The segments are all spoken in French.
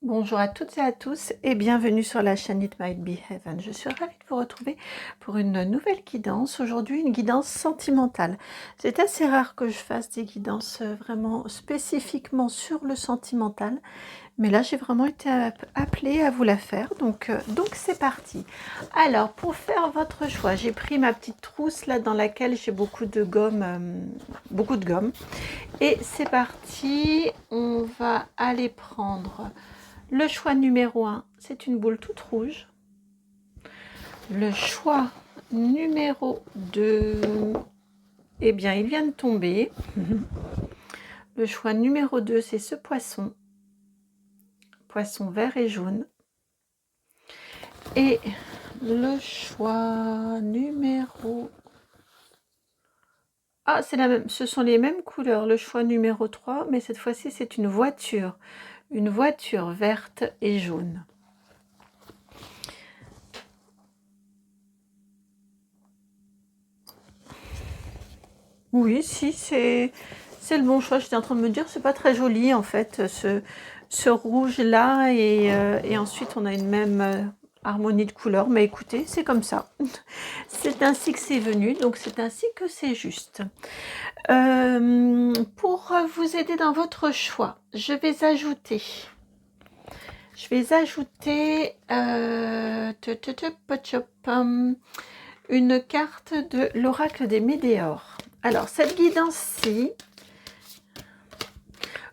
Bonjour à toutes et à tous et bienvenue sur la chaîne It Might Be Heaven. Je suis ravie de vous retrouver pour une nouvelle guidance. Aujourd'hui, une guidance sentimentale. C'est assez rare que je fasse des guidances vraiment spécifiquement sur le sentimental, mais là, j'ai vraiment été appelée à vous la faire. Donc c'est parti. Alors, pour faire votre choix, j'ai pris ma petite trousse là dans laquelle j'ai beaucoup de gomme. Et c'est parti. On va aller prendre le choix numéro 1, c'est une boule toute rouge. Le choix numéro 2, eh bien, il vient de tomber. Le choix numéro 2, c'est ce poisson. Poisson vert et jaune. Et le choix numéro... Ah, c'est la même. Ce sont les mêmes couleurs. Le choix numéro 3, mais cette fois-ci, c'est une voiture. Une voiture verte et jaune. Oui, si, c'est le bon choix. J'étais en train de me dire, c'est pas très joli en fait, ce rouge-là, et ensuite on a une même harmonie de couleurs. Mais écoutez, c'est comme ça. C'est ainsi que c'est venu, donc c'est ainsi que c'est juste. Pour vous aider dans votre choix, je vais ajouter une carte de l'oracle des Médéors. Alors, cette guidance-ci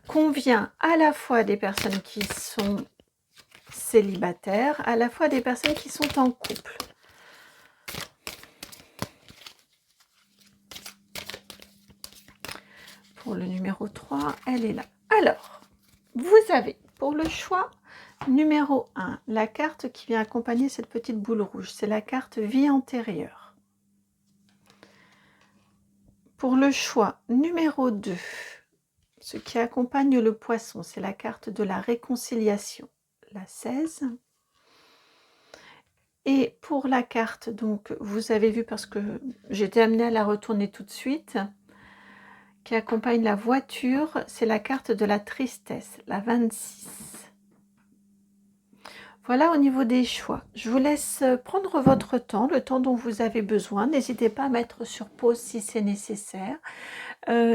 convient à la fois des personnes qui sont célibataires, à la fois des personnes qui sont en couple. Pour le numéro 3, elle est là. Alors, vous avez pour le choix numéro 1, la carte qui vient accompagner cette petite boule rouge. C'est la carte vie antérieure. Pour le choix numéro 2, ce qui accompagne le poisson, c'est la carte de la réconciliation, la 16. Et pour la carte, donc, vous avez vu, parce que j'étais amenée à la retourner tout de suite, qui accompagne la voiture, c'est la carte de la tristesse, la 26. Voilà au niveau des choix. Je vous laisse prendre votre temps, le temps dont vous avez besoin. N'hésitez pas à mettre sur pause si c'est nécessaire.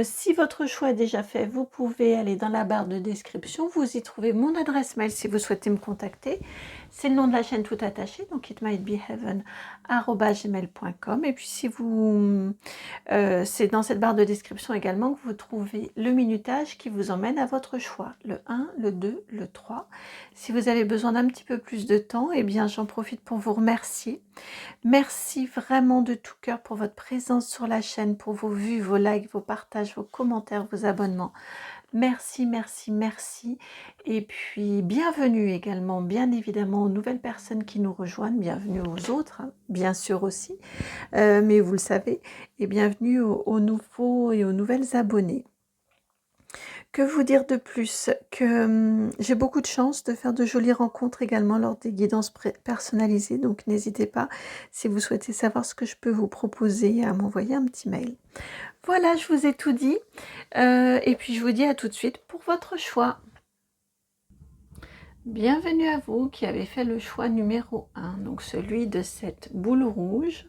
Si votre choix est déjà fait, vous pouvez aller dans la barre de description. Vous y trouvez mon adresse mail si vous souhaitez me contacter. C'est le nom de la chaîne tout attaché, donc itmightbeheaven@gmail.com. Et puis si vous... c'est dans cette barre de description également que vous trouvez le minutage qui vous emmène à votre choix. Le 1, le 2, le 3. Si vous avez besoin d'un petit peu plus de temps, eh bien j'en profite pour vous remercier. Merci vraiment de tout cœur pour votre présence sur la chaîne, pour vos vues, vos likes, vos partages, vos commentaires, vos abonnements. Merci, merci, merci. Et puis, bienvenue également, bien évidemment, aux nouvelles personnes qui nous rejoignent. Bienvenue aux autres, hein, bien sûr aussi. Mais vous le savez. Et bienvenue aux nouveaux et aux nouvelles abonnés. Que vous dire de plus? Que j'ai beaucoup de chance de faire de jolies rencontres également lors des guidances personnalisées. Donc n'hésitez pas, si vous souhaitez savoir ce que je peux vous proposer, à m'envoyer un petit mail. Voilà, je vous ai tout dit. Et puis je vous dis à tout de suite pour votre choix. Bienvenue à vous qui avez fait le choix numéro 1, donc celui de cette boule rouge.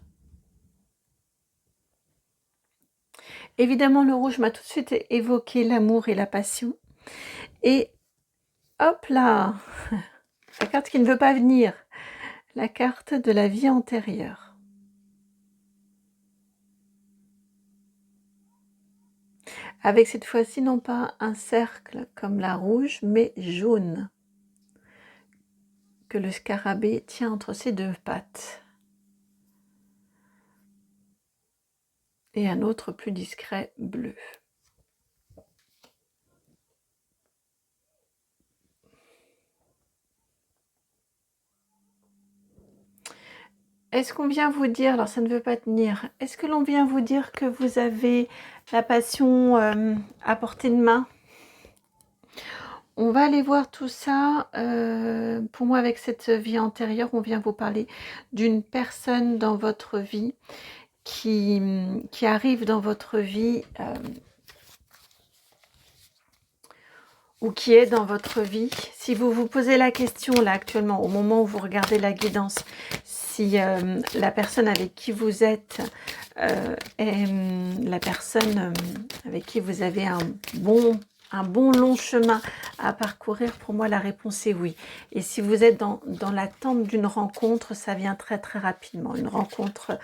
Évidemment, le rouge m'a tout de suite évoqué l'amour et la passion. Et hop là, la carte qui ne veut pas venir, la carte de la vie antérieure. Avec cette fois-ci, non pas un cercle comme la rouge, mais jaune, que le scarabée tient entre ses deux pattes. Et un autre plus discret, bleu. Est-ce qu'on vient vous dire, alors ça ne veut pas tenir, est-ce que l'on vient vous dire que vous avez la passion à portée de main? On va aller voir tout ça. Pour moi, avec cette vie antérieure, on vient vous parler d'une personne dans votre vie qui arrive dans votre vie ou qui est dans votre vie. Si vous vous posez la question là actuellement, au moment où vous regardez la guidance, si la personne avec qui vous êtes est la personne avec qui vous avez un bon long chemin à parcourir, pour moi la réponse est oui. Et si vous êtes dans l'attente d'une rencontre, ça vient très très rapidement. Une rencontre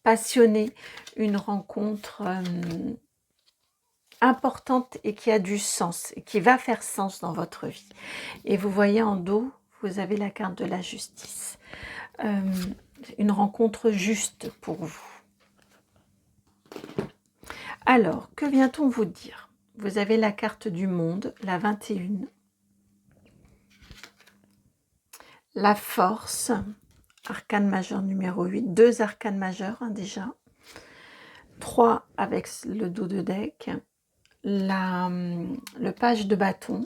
passionnée, une rencontre importante et qui a du sens, et qui va faire sens dans votre vie. Et vous voyez en dos, vous avez la carte de la justice. Une rencontre juste pour vous. Alors, que vient-on vous dire? Vous avez la carte du monde, la 21. La force, arcane majeur numéro 8. 2 arcanes majeurs déjà. 3 avec le dos de deck. Le page de bâton.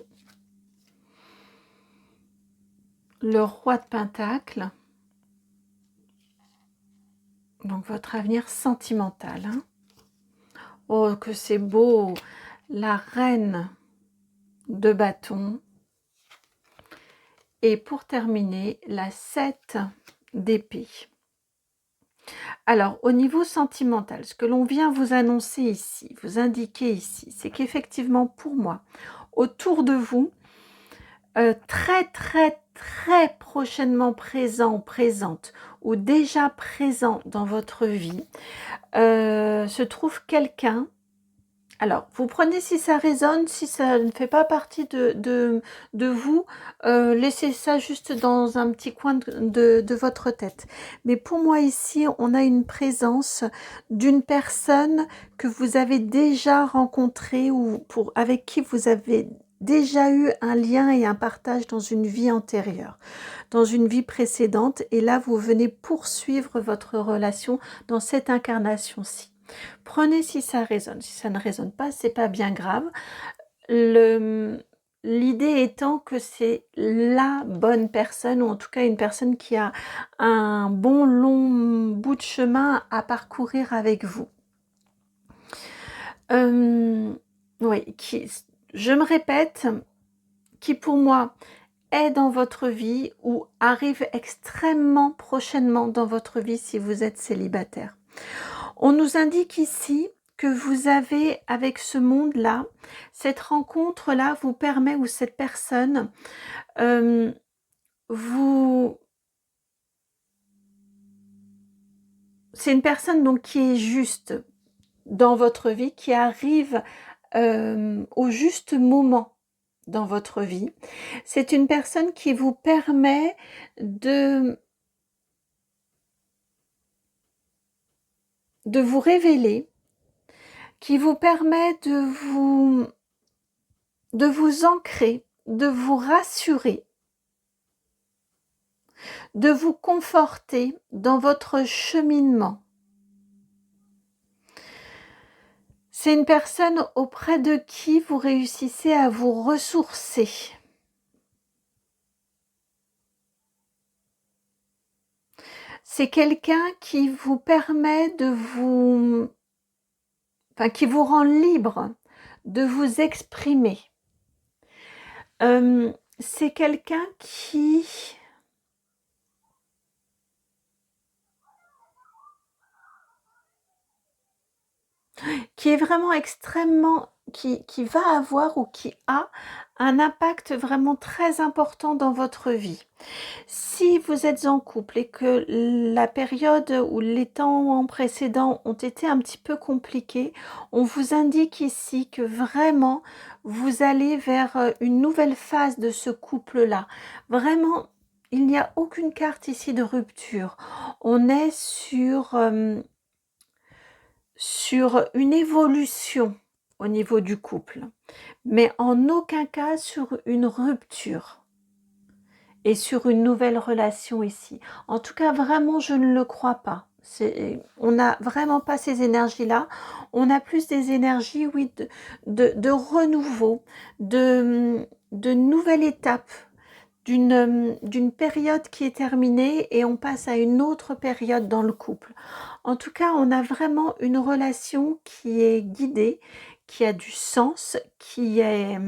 Le roi de pentacle. Donc votre avenir sentimental. Hein. Oh, que c'est beau! La reine de bâton. Et pour terminer, la 7 d'épée. Alors, au niveau sentimental, ce que l'on vient vous annoncer ici, vous indiquer ici, c'est qu'effectivement, pour moi, autour de vous, très, très, très prochainement présent, présente, ou déjà présent dans votre vie, se trouve quelqu'un. Alors, vous prenez si ça résonne, si ça ne fait pas partie de vous, laissez ça juste dans un petit coin de votre tête. Mais pour moi ici, on a une présence d'une personne que vous avez déjà rencontrée ou avec qui vous avez déjà eu un lien et un partage dans une vie antérieure, dans une vie précédente. Et là, vous venez poursuivre votre relation dans cette incarnation-ci. Prenez si ça résonne. Si ça ne résonne pas, c'est pas bien grave. L'idée étant que c'est la bonne personne, ou en tout cas une personne qui a un bon long bout de chemin à parcourir avec vous. Oui, je me répète, qui pour moi est dans votre vie ou arrive extrêmement prochainement dans votre vie si vous êtes célibataire. On nous indique ici que vous avez, avec ce monde-là, cette rencontre-là vous permet, ou cette personne, c'est une personne donc qui est juste dans votre vie, qui arrive au juste moment dans votre vie. C'est une personne qui vous permet de vous révéler, qui vous permet de vous ancrer, de vous rassurer, de vous conforter dans votre cheminement. C'est une personne auprès de qui vous réussissez à vous ressourcer. C'est quelqu'un qui vous permet qui vous rend libre de vous exprimer. C'est quelqu'un qui est vraiment extrêmement, qui va avoir ou qui a un impact vraiment très important dans votre vie. Si vous êtes en couple et que la période ou les temps précédents ont été un petit peu compliqués, on vous indique ici que vraiment vous allez vers une nouvelle phase de ce couple-là. Vraiment, il n'y a aucune carte ici de rupture. On est sur une évolution au niveau du couple, mais en aucun cas sur une rupture et sur une nouvelle relation ici. En tout cas, vraiment, je ne le crois pas. On n'a vraiment pas ces énergies-là. On a plus des énergies, oui, de renouveau, de nouvelle étape, d'une période qui est terminée et on passe à une autre période dans le couple. En tout cas, on a vraiment une relation qui est guidée, qui a du sens, qui n'est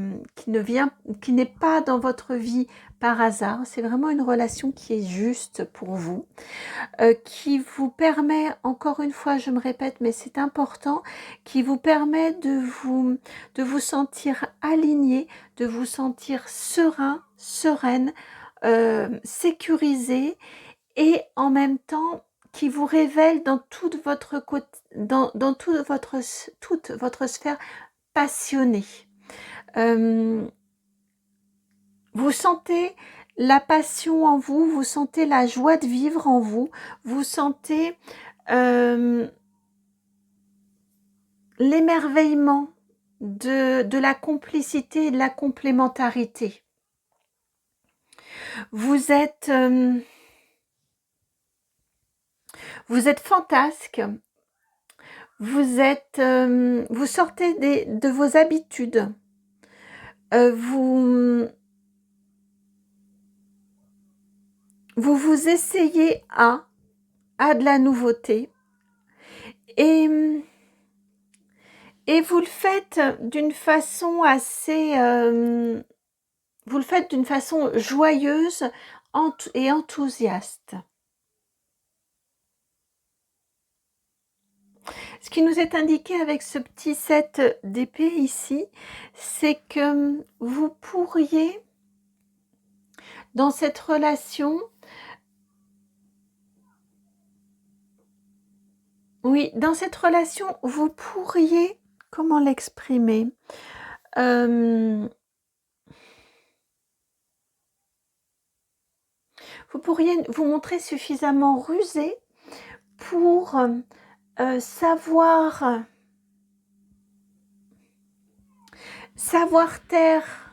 pas dans votre vie par hasard. C'est vraiment une relation qui est juste pour vous, qui vous permet, encore une fois, je me répète, mais c'est important, qui vous permet de vous sentir aligné, de vous sentir serein, sereine, sécurisé, et en même temps qui vous révèle dans toute votre toute votre sphère passionnée. Vous sentez la passion en vous, vous sentez la joie de vivre en vous, vous sentez l'émerveillement de la complicité et de la complémentarité. Vous êtes fantasque, vous sortez de vos habitudes, vous essayez à de la nouveauté, et vous le faites d'une façon assez vous le faites d'une façon joyeuse et enthousiaste. Ce qui nous est indiqué avec ce petit 7 d'épée ici, c'est que vous pourriez, dans cette relation, vous pourriez, comment l'exprimer, vous pourriez vous montrer suffisamment rusé pour savoir taire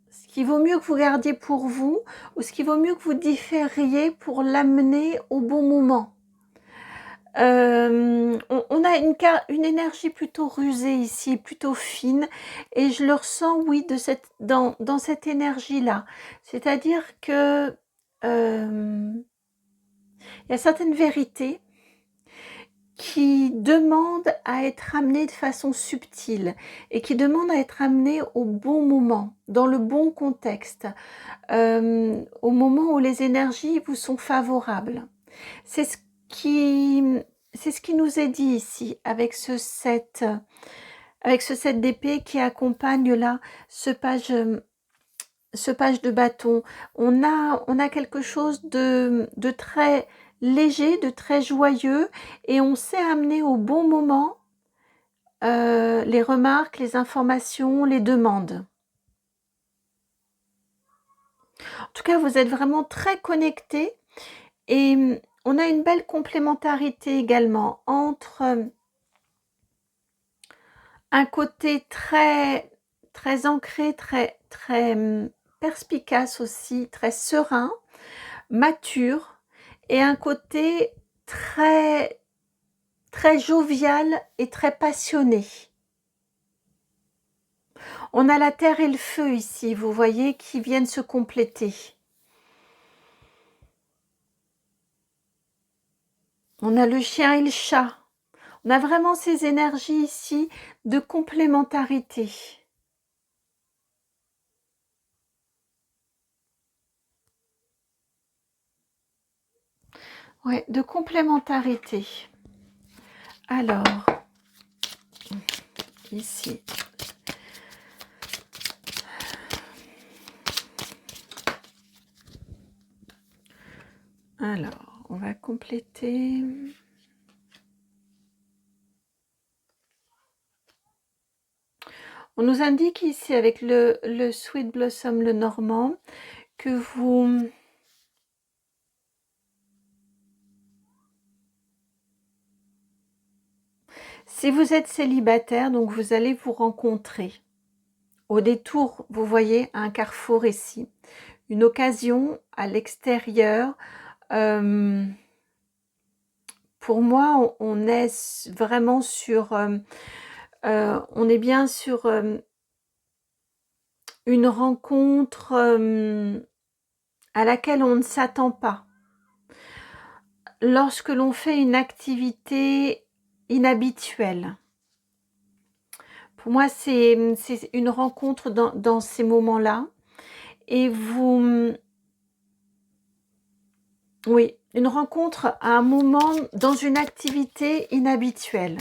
ce qu'il vaut mieux que vous gardiez pour vous, ou ce qu'il vaut mieux que vous différiez pour l'amener au bon moment. On a une énergie plutôt rusée ici, plutôt fine, et je le ressens, oui, dans cette énergie-là. C'est-à-dire que il y a certaines vérités qui demandent à être amenées de façon subtile et qui demandent à être amenées au bon moment, dans le bon contexte, au moment où les énergies vous sont favorables. C'est ce qui nous est dit ici avec ce 7 d'épée qui accompagne là ce page de bâton. On a quelque chose de très léger, de très joyeux, et on sait amener au bon moment les remarques, les informations, les demandes. En tout cas, vous êtes vraiment très connectés, et on a une belle complémentarité également entre un côté très, très ancré, très perspicace aussi, très serein, mature, et un côté très, très jovial et très passionné. On a la terre et le feu ici, vous voyez, qui viennent se compléter. On a le chien et le chat. On a vraiment ces énergies ici de complémentarité. Ouais, de complémentarité. Alors, ici. Alors, on va compléter. On nous indique ici avec le Sweet Blossom, le normand, que vous... Si vous êtes célibataire, donc vous allez vous rencontrer. Au détour, vous voyez, un carrefour ici. Une occasion à l'extérieur. Pour moi, on est vraiment sur... on est bien sur une rencontre à laquelle on ne s'attend pas. Lorsque l'on fait une activité inhabituelle. Pour moi, c'est une rencontre dans ces moments-là. Et vous, oui, une rencontre à un moment dans une activité inhabituelle.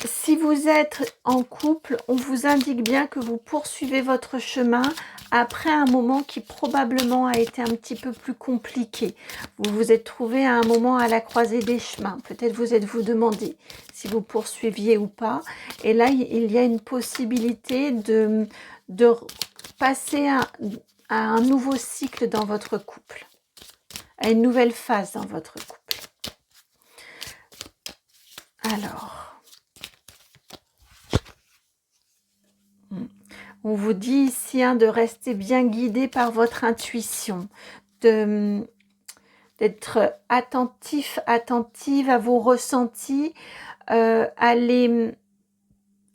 Si vous êtes en couple, on vous indique bien que vous poursuivez votre chemin après un moment qui probablement a été un petit peu plus compliqué. Vous vous êtes trouvé à un moment à la croisée des chemins. Peut-être vous êtes-vous demandé si vous poursuiviez ou pas. Et là, il y a une possibilité de passer à un nouveau cycle dans votre couple, à une nouvelle phase dans votre couple. Alors... on vous dit ici de rester bien guidé par votre intuition, d'être attentif, attentive à vos ressentis, à les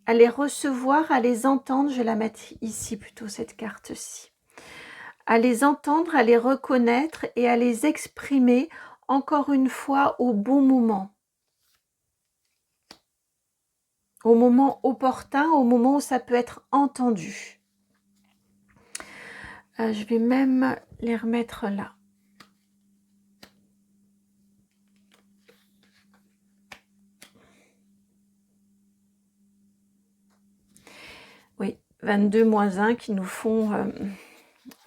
recevoir, à les entendre. Je vais la mettre ici plutôt, cette carte-ci. À les entendre, à les reconnaître et à les exprimer encore une fois au bon moment. Au moment opportun, au moment où ça peut être entendu. Je vais même les remettre là. Oui, 22 moins 1 qui nous font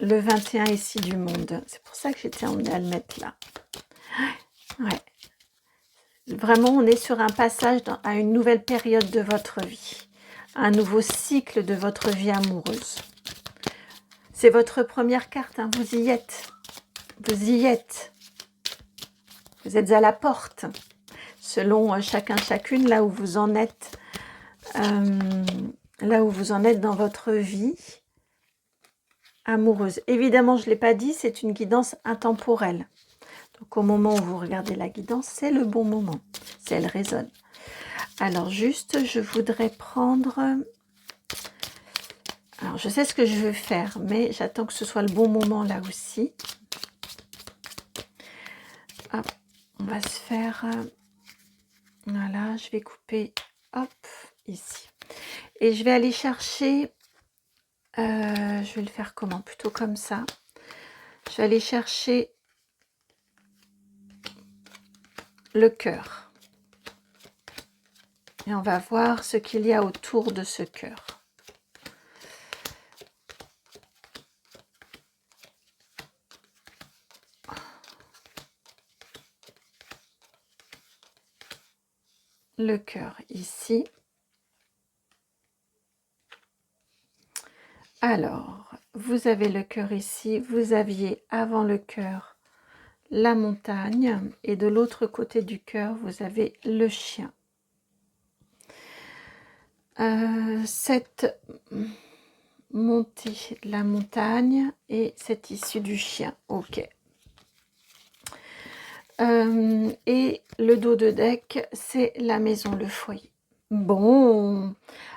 le 21 ici du monde. C'est pour ça que j'étais emmenée à le mettre là. Ouais. Vraiment, on est sur un passage à une nouvelle période de votre vie. Un nouveau cycle de votre vie amoureuse. C'est votre première carte, vous y êtes. Vous y êtes. Vous êtes à la porte. Selon chacun, chacune, là où vous en êtes. Là où vous en êtes dans votre vie amoureuse. Évidemment, je ne l'ai pas dit, c'est une guidance intemporelle. Donc au moment où vous regardez la guidance, c'est le bon moment, si elle résonne. Alors juste, je voudrais prendre... Alors je sais ce que je veux faire, mais j'attends que ce soit le bon moment là aussi. Hop, on va se faire... Voilà, je vais couper, hop, ici. Et je vais aller chercher... je vais le faire comment? Plutôt comme ça. Je vais aller chercher le cœur. Et on va voir ce qu'il y a autour de ce cœur. Le cœur ici. Alors, vous avez le cœur ici. Vous aviez avant le cœur la montagne. Et de l'autre côté du cœur, vous avez le chien. Cette montée de la montagne et cette issue du chien. Ok. Et le dos de deck, c'est la maison, le foyer. Bon,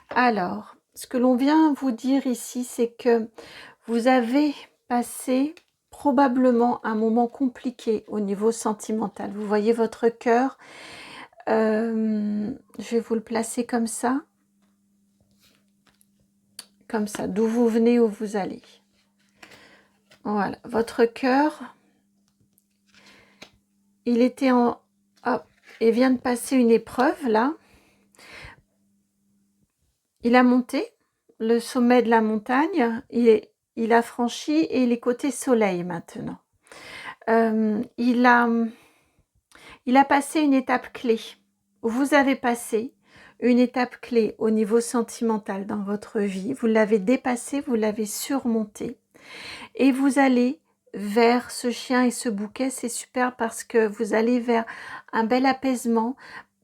alors, ce que l'on vient vous dire ici, c'est que vous avez passé probablement un moment compliqué au niveau sentimental. Vous voyez votre cœur, je vais vous le placer comme ça, d'où vous venez, où vous allez. Voilà, votre cœur, il était en... Hop, il vient de passer une épreuve, là. Il a monté le sommet de la montagne, il a franchi et il est côté soleil maintenant. Il a passé une étape clé. Vous avez passé une étape clé au niveau sentimental dans votre vie. Vous l'avez dépassé, vous l'avez surmonté. Et vous allez vers ce chien et ce bouquet. C'est super parce que vous allez vers un bel apaisement,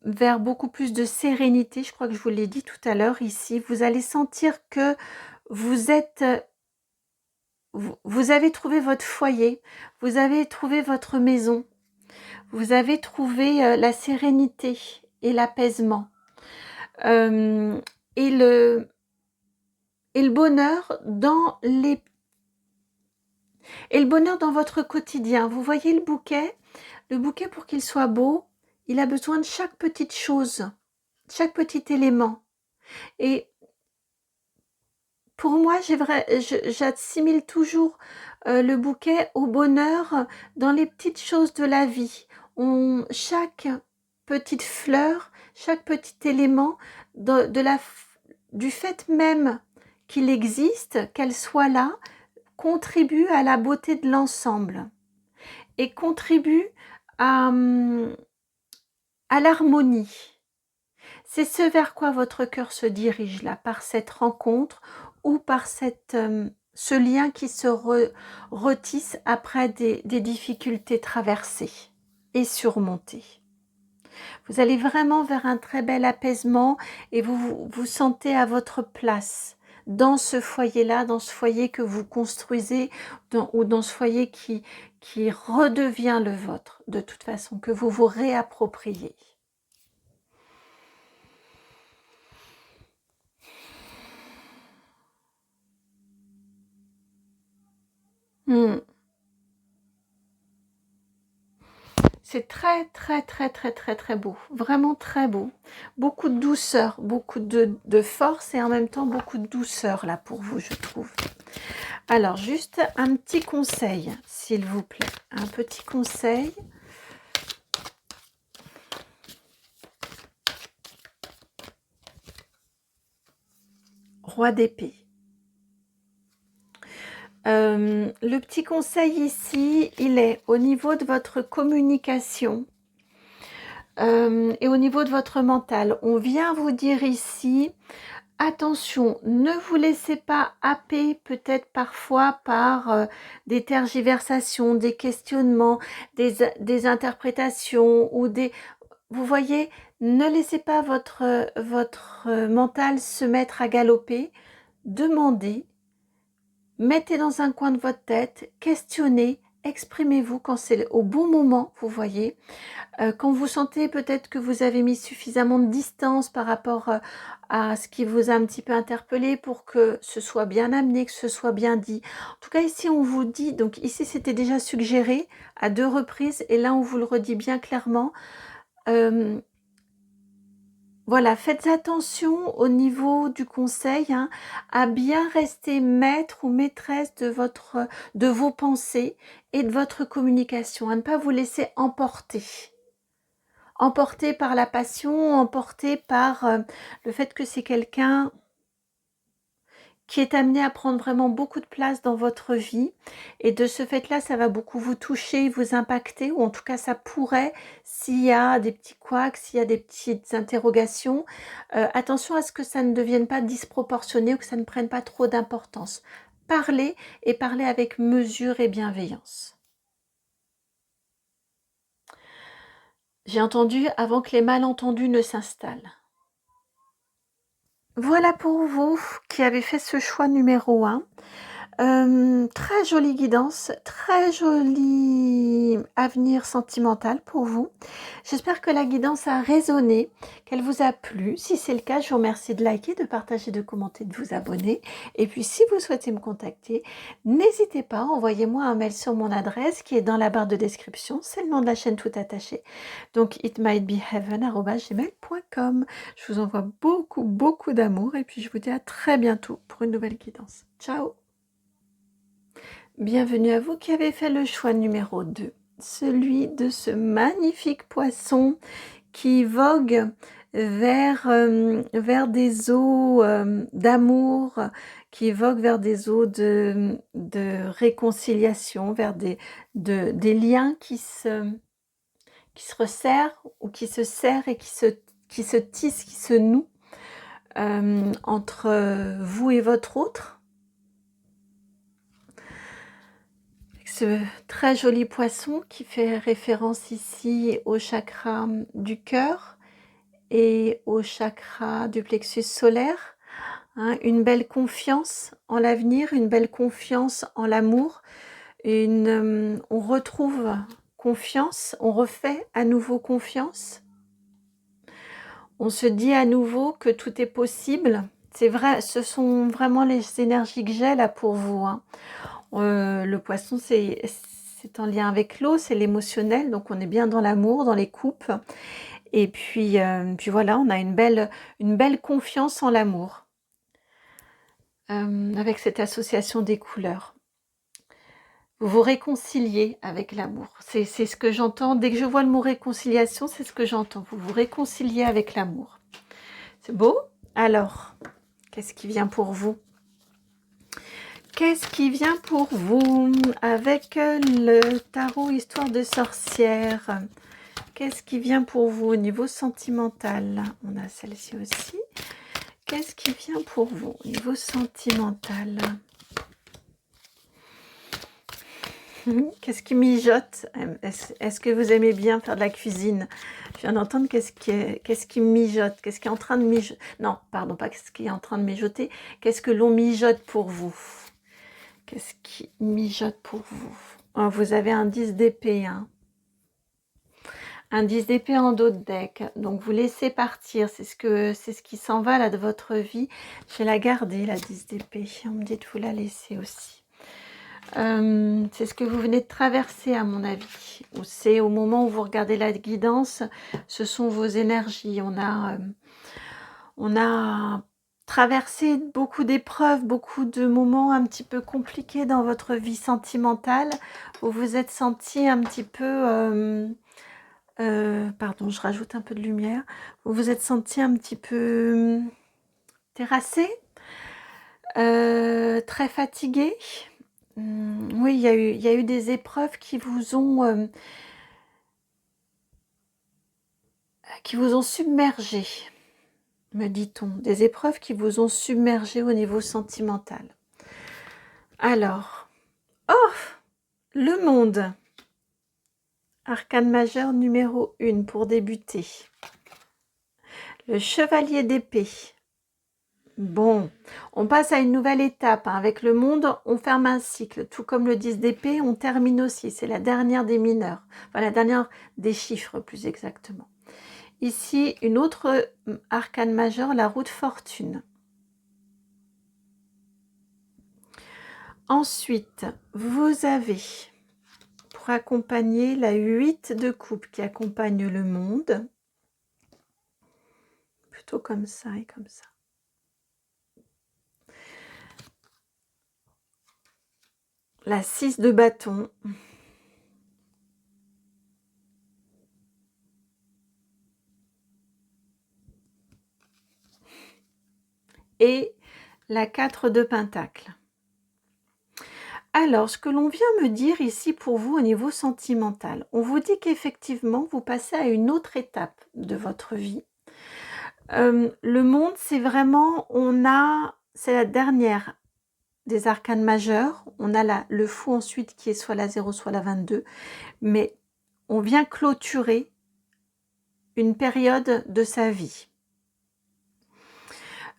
vers beaucoup plus de sérénité. Je crois que je vous l'ai dit tout à l'heure ici. Vous allez sentir que vous avez trouvé votre foyer, vous avez trouvé votre maison, vous avez trouvé la sérénité et l'apaisement et le bonheur dans votre quotidien. Vous voyez le bouquet pour qu'il soit beau, il a besoin de chaque petite chose. chaque petit élément. Et pour moi, j'assimile toujours le bouquet au bonheur dans les petites choses de la vie. Chaque petite fleur, chaque petit élément du fait même qu'il existe, qu'elle soit là, contribue à la beauté de l'ensemble et contribue à, à l'harmonie. C'est ce vers quoi votre cœur se dirige là, par cette rencontre ou par ce lien qui se retisse après des difficultés traversées et surmontées. Vous allez vraiment vers un très bel apaisement et vous sentez à votre place dans ce foyer-là, dans ce foyer que vous construisez ou dans ce foyer qui redevient le vôtre de toute façon, que vous vous réappropriez. C'est très, très, très, très, très, très beau. Vraiment très beau. Beaucoup de douceur, beaucoup de force et en même temps beaucoup de douceur là pour vous, je trouve. Alors, juste un petit conseil, s'il vous plaît. Un petit conseil. Roi d'épée. Le petit conseil ici, il est au niveau de votre communication et au niveau de votre mental. On vient vous dire ici, attention, ne vous laissez pas happer peut-être parfois par des tergiversations, des questionnements, des interprétations ou des... Vous voyez, ne laissez pas votre mental se mettre à galoper. Demandez. Mettez dans un coin de votre tête, questionnez, exprimez-vous quand c'est au bon moment, vous voyez. Quand vous sentez peut-être que vous avez mis suffisamment de distance par rapport à ce qui vous a un petit peu interpellé pour que ce soit bien amené, que ce soit bien dit. En tout cas, ici, on vous dit, donc ici, c'était déjà suggéré à 2 reprises et là, on vous le redit bien clairement. Voilà, faites attention au niveau du conseil à bien rester maître ou maîtresse de vos pensées et de votre communication, à ne pas vous laisser emporter. Emporté par la passion, emporté par le fait que c'est quelqu'un qui est amené à prendre vraiment beaucoup de place dans votre vie. Et de ce fait-là, ça va beaucoup vous toucher, vous impacter, ou en tout cas, ça pourrait, s'il y a des petits couacs, s'il y a des petites interrogations, attention à ce que ça ne devienne pas disproportionné ou que ça ne prenne pas trop d'importance. Parlez et parlez avec mesure et bienveillance. J'ai entendu avant que les malentendus ne s'installent. Voilà pour vous qui avez fait ce choix numéro 1. Très jolie guidance, très joli avenir sentimental pour vous. J'espère que la guidance a résonné, qu'elle vous a plu. Si c'est le cas, je vous remercie de liker, de partager, de commenter, de vous abonner. Et puis si vous souhaitez me contacter, n'hésitez pas, envoyez-moi un mail sur mon adresse qui est dans la barre de description. C'est le nom de la chaîne tout attaché. Donc itmightbeheaven@gmail.com. Je vous envoie beaucoup, beaucoup d'amour et puis je vous dis à très bientôt pour une nouvelle guidance. Ciao! Bienvenue à vous qui avez fait le choix numéro 2, celui de ce magnifique poisson qui vogue vers des eaux d'amour, qui vogue vers des eaux de réconciliation, vers des liens qui se resserrent ou qui se serrent et qui se tissent, qui se nouent entre vous et votre autre. Ce très joli poisson qui fait référence ici au chakra du cœur et au chakra du plexus solaire. Une belle confiance en l'avenir, une belle confiance en l'amour. On retrouve confiance, on refait à nouveau confiance. On se dit à nouveau que tout est possible. C'est vrai, ce sont vraiment les énergies que j'ai là pour vous. Le poisson, c'est en lien avec l'eau, c'est l'émotionnel, donc on est bien dans l'amour, dans les coupes. Et puis voilà, on a une belle confiance en l'amour avec cette association des couleurs. Vous vous réconciliez avec l'amour. C'est ce que j'entends. Dès que je vois le mot réconciliation, c'est ce que j'entends. Vous vous réconciliez avec l'amour. C'est beau? Alors, qu'est-ce qui vient pour vous? Qu'est-ce qui vient pour vous avec le tarot Histoire de sorcière? Qu'est-ce qui vient pour vous au niveau sentimental? On a celle-ci aussi. Qu'est-ce qui vient pour vous au niveau sentimental? Qu'est-ce qui mijote? Est-ce que vous aimez bien faire de la cuisine? Je viens d'entendre qu'est-ce qui mijote? Qu'est-ce qui est en train de mijoter? Non, pardon, pas qu'est-ce qui est en train de mijoter. Qu'est-ce que l'on mijote pour vous? Qu'est-ce qui mijote pour vous? Oh, vous avez un 10 d'épée, hein. Un 10 d'épée en dos de deck. Donc vous laissez partir. C'est ce qui s'en va là de votre vie. Je vais la garder, la 10 d'épée. On me dit de vous la laisser aussi. C'est ce que vous venez de traverser à mon avis. C'est au moment où vous regardez la guidance, ce sont vos énergies. On a traversé beaucoup d'épreuves, beaucoup de moments un petit peu compliqués dans votre vie sentimentale. Vous vous êtes senti un petit peu... pardon, je rajoute un peu de lumière. Vous vous êtes senti un petit peu terrassé, très fatigué. Oui, il y a eu des épreuves qui vous ont submergé, me dit-on. Des épreuves qui vous ont submergé au niveau sentimental. Alors, oh, le monde. Arcane majeur numéro 1 pour débuter. Le chevalier d'épée. Bon, on passe à une nouvelle étape. Hein. Avec le monde, on ferme un cycle. Tout comme le 10 d'épée, on termine aussi. C'est la dernière des mineurs. Enfin, la dernière des chiffres, plus exactement. Ici, une autre arcane majeure, la roue de fortune. Ensuite, vous avez, pour accompagner, la 8 de coupe qui accompagne le monde. Plutôt comme ça et comme ça. La 6 de bâton. Et la 4 de pentacle. Alors, ce que l'on vient me dire ici pour vous au niveau sentimental, on vous dit qu'effectivement, vous passez à une autre étape de votre vie. Le monde, c'est vraiment, c'est la dernière des arcanes majeures. On a le fou ensuite qui est soit la 0, soit la 22. Mais on vient clôturer une période de sa vie.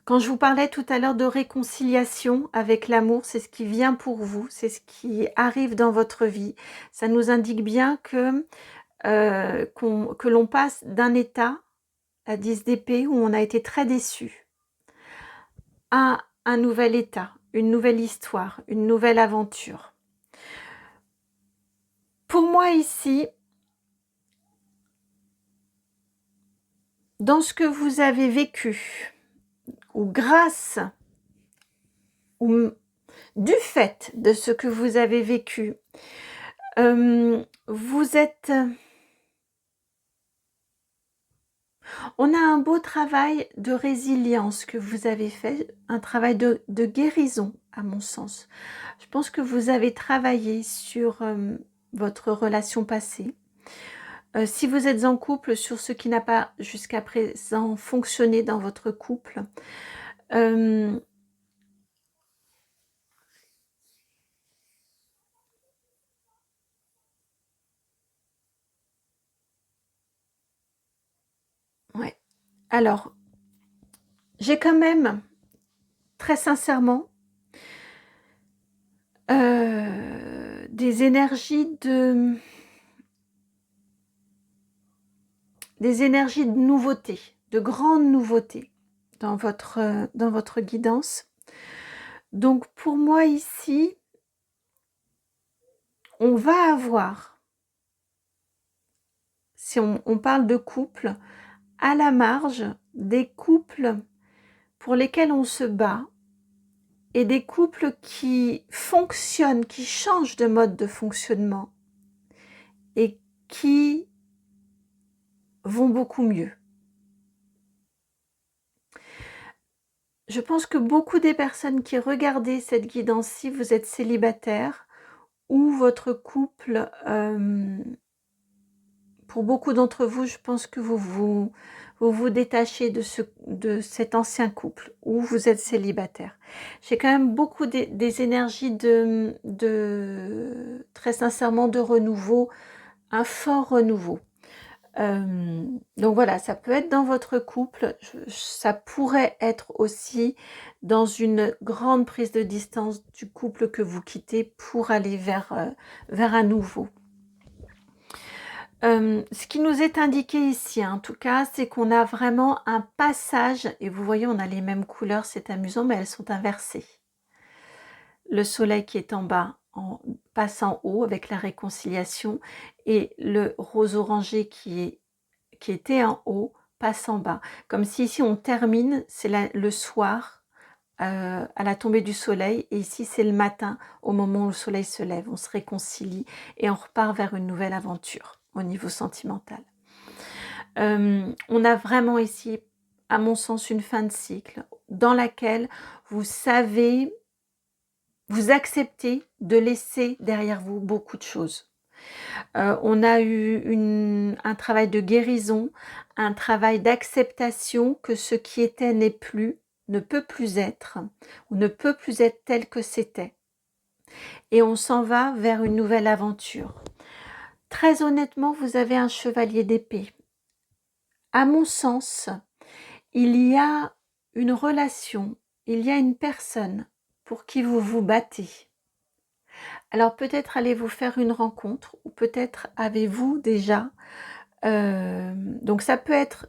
Quand je vous parlais tout à l'heure de réconciliation avec l'amour, c'est ce qui vient pour vous, c'est ce qui arrive dans votre vie. Ça nous indique bien que l'on passe d'un état, à 10 d'épée, où on a été très déçu, à un nouvel état, une nouvelle histoire, une nouvelle aventure. Pour moi ici, dans ce que vous avez vécu, ou grâce, ou du fait de ce que vous avez vécu, vous êtes... On a un beau travail de résilience que vous avez fait, un travail de guérison à mon sens. Je pense que vous avez travaillé sur votre relation passée. Si vous êtes en couple, sur ce qui n'a pas jusqu'à présent fonctionné dans votre couple. Ouais. Alors, j'ai quand même, très sincèrement, des énergies de nouveauté, de grandes nouveautés dans votre guidance. Donc pour moi ici, on va avoir, si on parle de couple, à la marge des couples pour lesquels on se bat et des couples qui fonctionnent, qui changent de mode de fonctionnement et qui vont beaucoup mieux. Je pense que beaucoup des personnes qui regardez cette guidance-ci, vous êtes célibataire ou votre couple, pour beaucoup d'entre vous, je pense que vous détachez de cet ancien couple ou vous êtes célibataire. J'ai quand même beaucoup des énergies très sincèrement, de renouveau, un fort renouveau. Donc voilà, ça peut être dans votre couple, ça pourrait être aussi dans une grande prise de distance du couple que vous quittez pour aller vers un nouveau. Ce qui nous est indiqué ici, en tout cas, c'est qu'on a vraiment un passage, et vous voyez, on a les mêmes couleurs, c'est amusant, mais elles sont inversées. Le soleil qui est en bas passe en haut avec la réconciliation, et le rose orangé qui était en haut passe en bas. Comme si ici on termine, c'est le soir, à la tombée du soleil, et ici c'est le matin, au moment où le soleil se lève. On se réconcilie et on repart vers une nouvelle aventure au niveau sentimental. On a vraiment ici, à mon sens, une fin de cycle dans laquelle vous savez, vous acceptez de laisser derrière vous beaucoup de choses. On a eu un travail de guérison, un travail d'acceptation que ce qui était n'est plus, ne peut plus être, ou ne peut plus être tel que c'était. Et on s'en va vers une nouvelle aventure. Très honnêtement, vous avez un chevalier d'épée. À mon sens, il y a une relation, il y a une personne pour qui vous vous battez. Alors peut-être allez-vous faire une rencontre, ou peut-être avez-vous déjà... donc ça peut être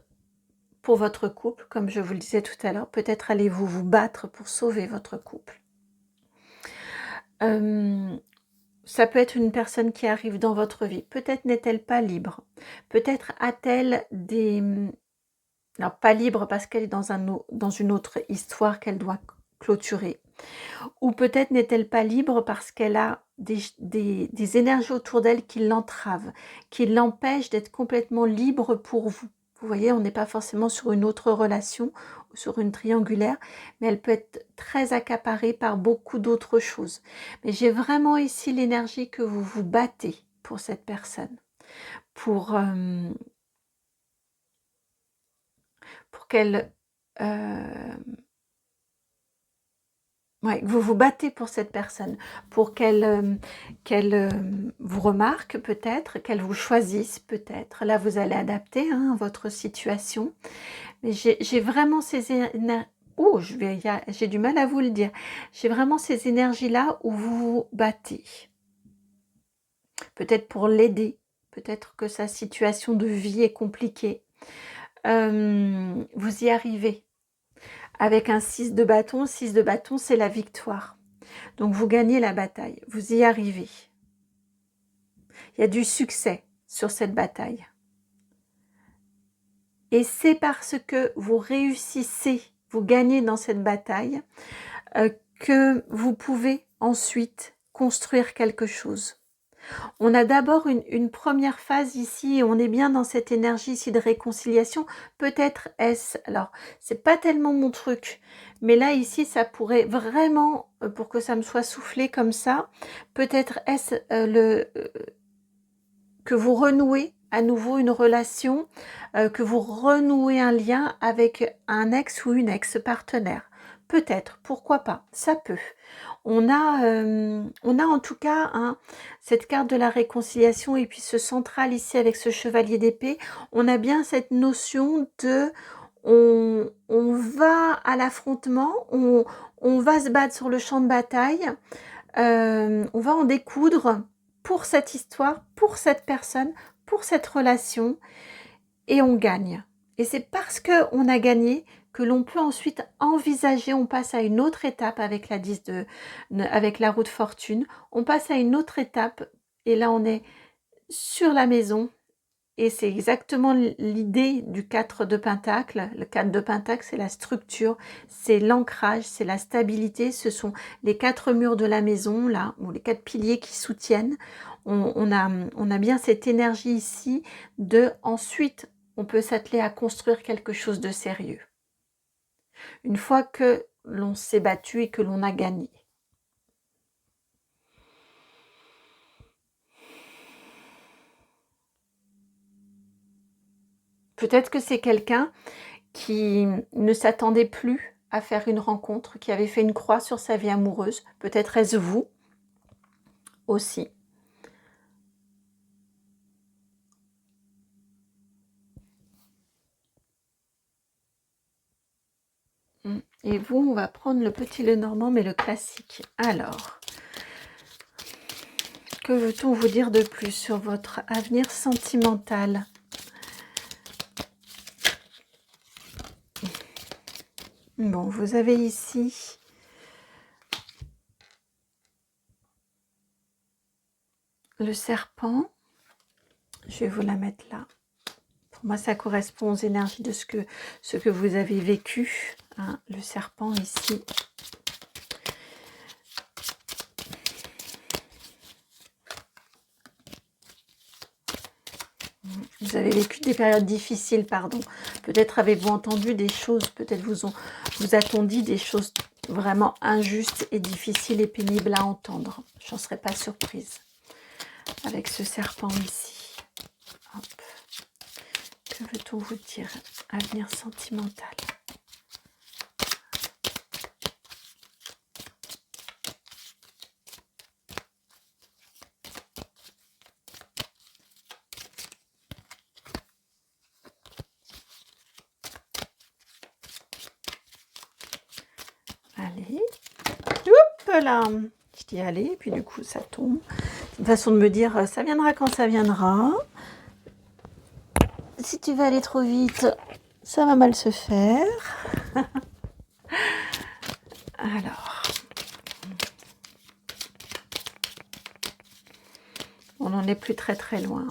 pour votre couple, comme je vous le disais tout à l'heure, peut-être allez-vous vous battre pour sauver votre couple. Ça peut être une personne qui arrive dans votre vie, peut-être n'est-elle pas libre, peut-être a-t-elle des... Alors pas libre parce qu'elle est dans une autre histoire qu'elle doit clôturer, ou peut-être n'est-elle pas libre parce qu'elle a des énergies autour d'elle qui l'entravent, qui l'empêchent d'être complètement libre pour vous. Vous voyez, on n'est pas forcément sur une autre relation, ou sur une triangulaire, mais elle peut être très accaparée par beaucoup d'autres choses. Mais j'ai vraiment ici l'énergie que vous vous battez pour cette personne, pour qu'elle... Ouais, vous vous battez pour cette personne, pour qu'elle vous remarque peut-être, qu'elle vous choisisse peut-être. Là, vous allez adapter votre situation. Mais j'ai vraiment ces énergies... Oh, j'ai du mal à vous le dire. J'ai vraiment ces énergies-là où vous vous battez. Peut-être pour l'aider. Peut-être que sa situation de vie est compliquée. Vous y arrivez. Avec un 6 de bâton, 6 de bâton, c'est la victoire. Donc vous gagnez la bataille, vous y arrivez. Il y a du succès sur cette bataille. Et c'est parce que vous réussissez, vous gagnez dans cette bataille, que vous pouvez ensuite construire quelque chose. On a d'abord une première phase ici, et on est bien dans cette énergie ici de réconciliation. Peut-être est-ce, alors c'est pas tellement mon truc, mais là ici ça pourrait vraiment, pour que ça me soit soufflé comme ça, peut-être est-ce que vous renouez à nouveau une relation, que vous renouez un lien avec un ex ou une ex-partenaire. Peut-être, pourquoi pas, ça peut. On a en tout cas cette carte de la réconciliation, et puis ce central ici avec ce chevalier d'épée, on a bien cette notion de on va à l'affrontement, on va se battre sur le champ de bataille, on va en découdre pour cette histoire, pour cette personne, pour cette relation, et on gagne. Et c'est parce qu'on a gagné que l'on peut ensuite envisager, on passe à une autre étape avec avec la roue de fortune, on passe à une autre étape, et là on est sur la maison, Et c'est exactement l'idée du 4 de Pentacle. Le 4 de Pentacle, c'est la structure, c'est l'ancrage, c'est la stabilité. Ce sont les 4 murs de la maison, là, ou les 4 piliers qui soutiennent. On a bien cette énergie ici de ensuite, on peut s'atteler à construire quelque chose de sérieux. Une fois que l'on s'est battu et que l'on a gagné. Peut-être que c'est quelqu'un qui ne s'attendait plus à faire une rencontre, qui avait fait une croix sur sa vie amoureuse. Peut-être est-ce vous aussi. Et vous, on va prendre le petit Lenormand, mais le classique. Alors, que veut-on vous dire de plus sur votre avenir sentimental? Bon, vous avez ici le serpent. Je vais vous la mettre là. Pour moi, ça correspond aux énergies de ce que vous avez vécu. Hein, le serpent ici. Vous avez vécu des périodes difficiles, pardon. Peut-être avez-vous entendu des choses, peut-être vous a-t-on dit des choses vraiment injustes et difficiles et pénibles à entendre. J'en serais pas surprise. Avec ce serpent ici. Hop. Que veut-on vous dire? Avenir sentimental. Allez. Hop là. Je dis allez, puis du coup ça tombe. C'est une façon de me dire ça viendra quand ça viendra. Si tu vas aller trop vite, ça va mal se faire. Alors, on n'en est plus très très loin.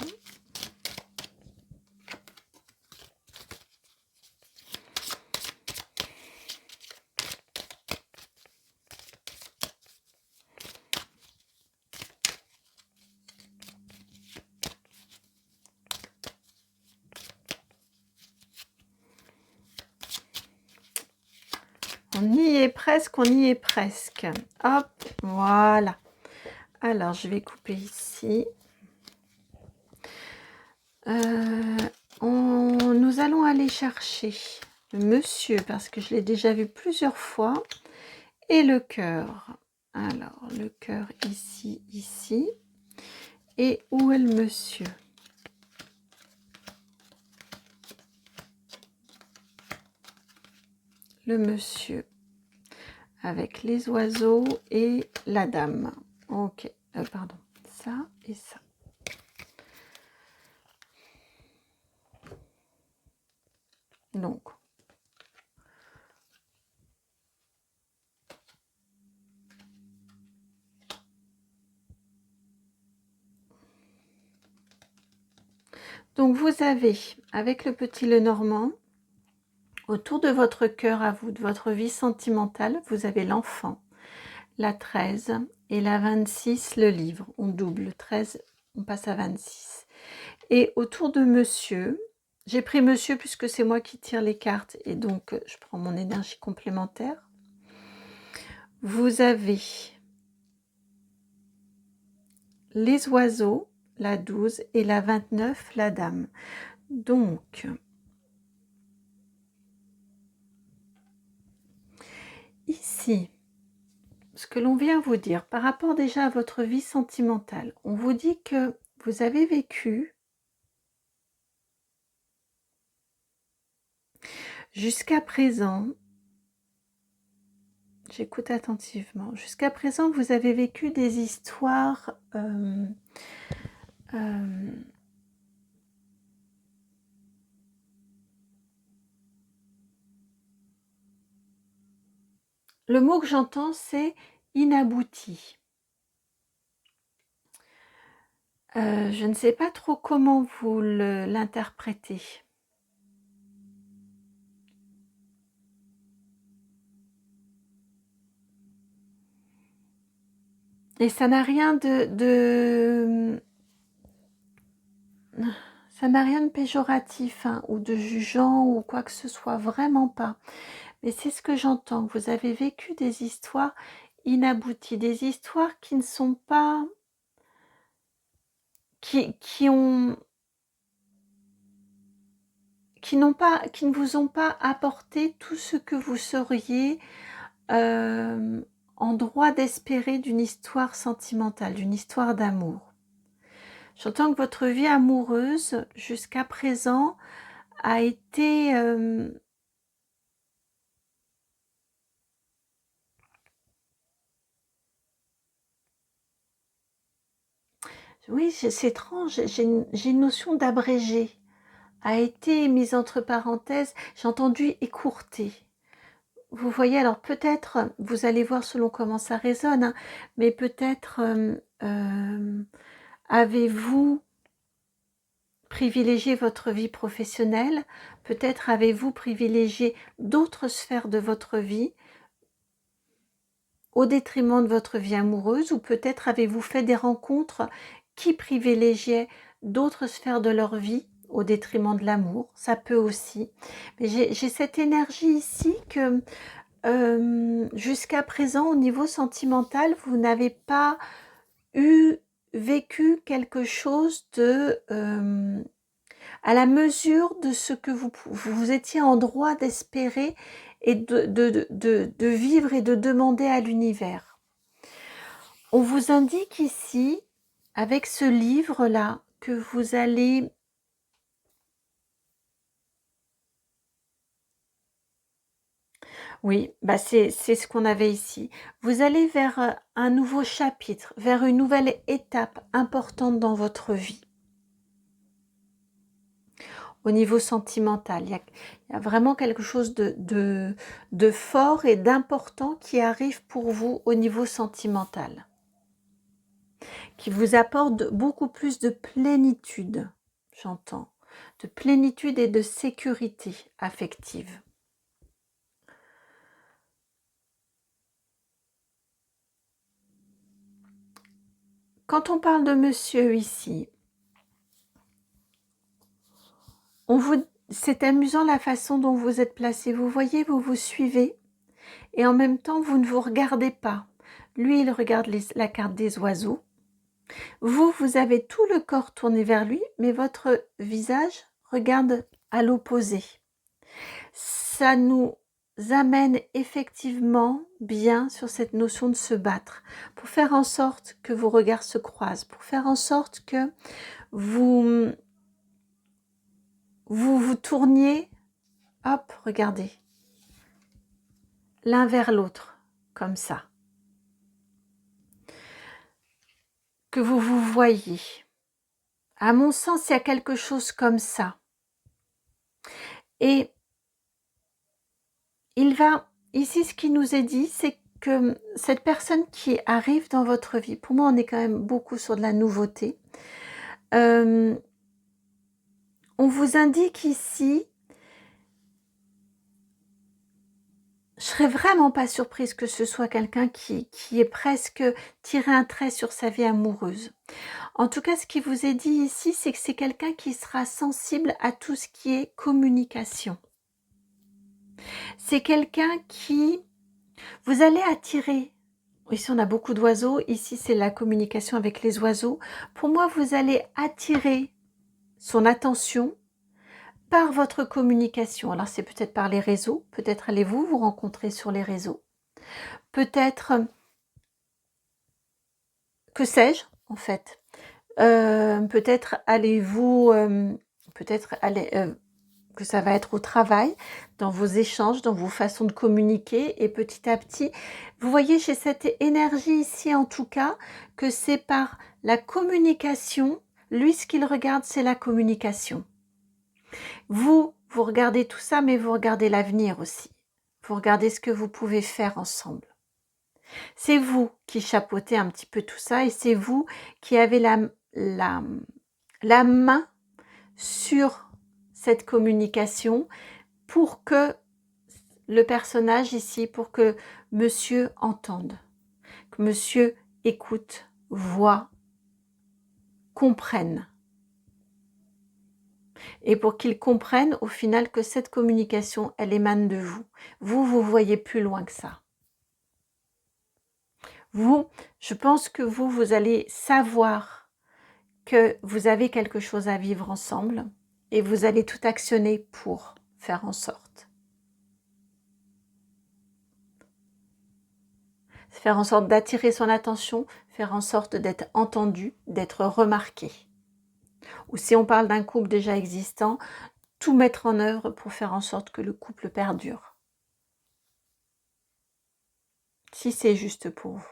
On y est presque, on y est presque. Hop, voilà. Alors, je vais couper ici. Nous allons aller chercher le monsieur, parce que je l'ai déjà vu plusieurs fois, et le cœur. Alors, le cœur ici, ici. Et où est le monsieur? Le monsieur. Avec les oiseaux et la dame. Ok, pardon, ça et ça. Donc, vous avez, avec le petit Lenormand, autour de votre cœur à vous, de votre vie sentimentale, vous avez l'enfant, la 13 et la 26, le livre. On double, 13, on passe à 26. Et autour de monsieur, j'ai pris monsieur puisque c'est moi qui tire les cartes et donc je prends mon énergie complémentaire. Vous avez les oiseaux, la 12 et la 29, la dame. Donc, ici, ce que l'on vient vous dire par rapport déjà à votre vie sentimentale, on vous dit que vous avez vécu jusqu'à présent, j'écoute attentivement, jusqu'à présent vous avez vécu des histoires le mot que j'entends c'est inabouti. Je ne sais pas trop comment vous l'interprétez. Et ça n'a rien ça n'a rien de péjoratif, hein, ou de jugeant ou quoi que ce soit, vraiment pas. Mais c'est ce que j'entends. Vous avez vécu des histoires inabouties, des histoires qui ne sont pas, qui ont, qui ne vous ont pas apporté tout ce que vous seriez euh, en droit d'espérer d'une histoire sentimentale, d'une histoire d'amour. J'entends que votre vie amoureuse, jusqu'à présent, a été... oui, c'est étrange, j'ai une notion d'abrégé. A été mise entre parenthèses, j'ai entendu écourter. Vous voyez, alors peut-être, vous allez voir selon comment ça résonne, hein, mais peut-être avez-vous privilégié votre vie professionnelle, peut-être avez-vous privilégié d'autres sphères de votre vie au détriment de votre vie amoureuse, ou peut-être avez-vous fait des rencontres qui privilégiaient d'autres sphères de leur vie au détriment de l'amour, ça peut aussi. Mais j'ai cette énergie ici que jusqu'à présent, au niveau sentimental, vous n'avez pas vécu quelque chose de à la mesure de ce que vous étiez en droit d'espérer et de vivre et de demander à l'univers. On vous indique ici, avec ce livre-là, que vous allez... Oui, bah c'est ce qu'on avait ici. Vous allez vers un nouveau chapitre, vers une nouvelle étape importante dans votre vie. Au niveau sentimental, il y a vraiment quelque chose de fort et d'important qui arrive pour vous au niveau sentimental, qui vous apporte beaucoup plus de plénitude, j'entends, de plénitude et de sécurité affective. Quand on parle de monsieur ici, c'est amusant la façon dont vous êtes placé. Vous voyez, vous vous suivez et en même temps, vous ne vous regardez pas. Lui, il regarde la carte des oiseaux. Vous avez tout le corps tourné vers lui, mais votre visage regarde à l'opposé. Ça nous amène effectivement bien sur cette notion de se battre, pour faire en sorte que vos regards se croisent, pour faire en sorte que vous tourniez, hop, regardez, l'un vers l'autre, comme ça. Que vous vous voyez. À mon sens, il y a quelque chose comme ça. Et ici, ce qui nous est dit, c'est que cette personne qui arrive dans votre vie, pour moi, on est quand même beaucoup sur de la nouveauté. On vous indique ici, je serais vraiment pas surprise que ce soit quelqu'un qui ait presque tiré un trait sur sa vie amoureuse. En tout cas, ce qui vous est dit ici, c'est que c'est quelqu'un qui sera sensible à tout ce qui est communication. C'est quelqu'un qui... Vous allez attirer... Ici, on a beaucoup d'oiseaux. Ici, c'est la communication avec les oiseaux. Pour moi, vous allez attirer son attention par votre communication. Alors, c'est peut-être par les réseaux. Peut-être allez-vous vous rencontrer sur les réseaux. Peut-être... Que sais-je, en fait. Peut-être allez-vous... peut-être que ça va être au travail, dans vos échanges, dans vos façons de communiquer, et petit à petit, vous voyez, j'ai cette énergie ici en tout cas, que c'est par la communication, lui ce qu'il regarde c'est la communication. Vous regardez tout ça, mais vous regardez l'avenir aussi. Vous regardez ce que vous pouvez faire ensemble. C'est vous qui chapeautez un petit peu tout ça, et c'est vous qui avez la main sur cette communication pour que le personnage ici, pour que monsieur entende, que monsieur écoute, voit, comprenne. Et pour qu'il comprenne au final que cette communication, elle émane de vous. Vous voyez plus loin que ça. Vous, je pense que vous allez savoir que vous avez quelque chose à vivre ensemble et vous allez tout actionner pour faire en sorte. Faire en sorte d'attirer son attention, faire en sorte d'être entendu, d'être remarqué. Ou si on parle d'un couple déjà existant, tout mettre en œuvre pour faire en sorte que le couple perdure. Si c'est juste pour vous.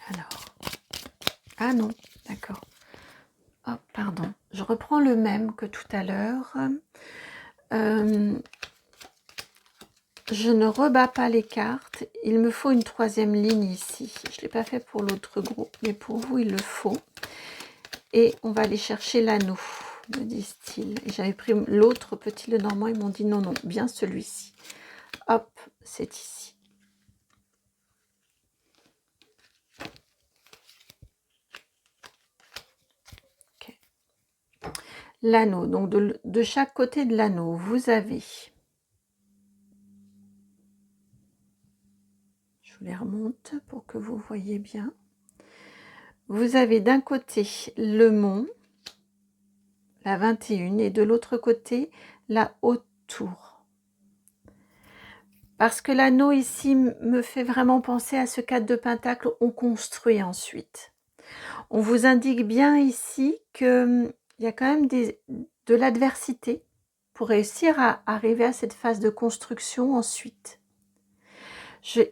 Alors, ah non, d'accord. Oh, pardon, je reprends le même que tout à l'heure. Je ne rebats pas les cartes. Il me faut une troisième ligne ici. Je ne l'ai pas fait pour l'autre groupe, mais pour vous, il le faut. Et on va aller chercher l'anneau, me disent-ils. Et j'avais pris l'autre petit Lenormand. Ils m'ont dit non, non, bien celui-ci. Hop, c'est ici. Okay. L'anneau. Donc de chaque côté de l'anneau, vous avez... Je vous les remonte pour que vous voyez bien. Vous avez d'un côté le mont, la 21, et de l'autre côté, la haute tour. Parce que l'anneau ici me fait vraiment penser à ce 4 de pentacle, on construit ensuite. On vous indique bien ici qu'il y a quand même de l'adversité pour réussir à arriver à cette phase de construction ensuite.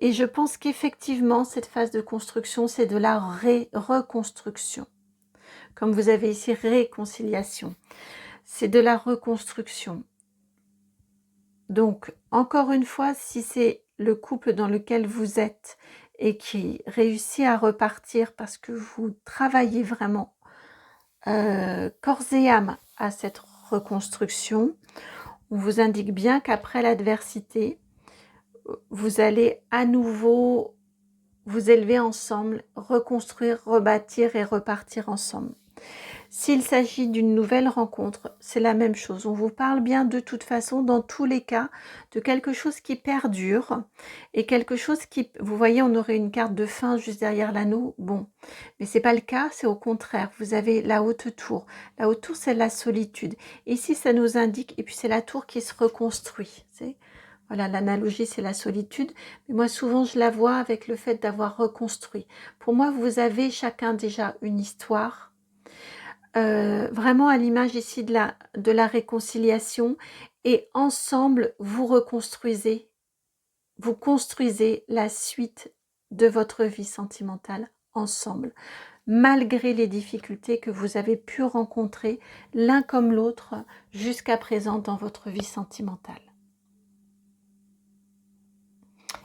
Et je pense qu'effectivement, cette phase de construction, c'est de la reconstruction. Comme vous avez ici, réconciliation. C'est de la reconstruction. Donc, encore une fois, si c'est le couple dans lequel vous êtes et qui réussit à repartir parce que vous travaillez vraiment corps et âme à cette reconstruction, on vous indique bien qu'après l'adversité, vous allez à nouveau vous élever ensemble, reconstruire, rebâtir et repartir ensemble. S'il s'agit d'une nouvelle rencontre, c'est la même chose. On vous parle bien de toute façon, dans tous les cas, de quelque chose qui perdure et quelque chose qui... Vous voyez, on aurait une carte de fin juste derrière l'anneau. Bon, mais c'est pas le cas, c'est au contraire. Vous avez la haute tour. La haute tour, c'est la solitude. Ici, ça nous indique... Et puis, c'est la tour qui se reconstruit. Voilà, l'analogie, c'est la solitude. Mais moi, souvent, je la vois avec le fait d'avoir reconstruit. Pour moi, vous avez chacun déjà une histoire. Vraiment à l'image ici de la réconciliation. Et ensemble, vous reconstruisez. Vous construisez la suite de votre vie sentimentale ensemble. Malgré les difficultés que vous avez pu rencontrer l'un comme l'autre jusqu'à présent dans votre vie sentimentale.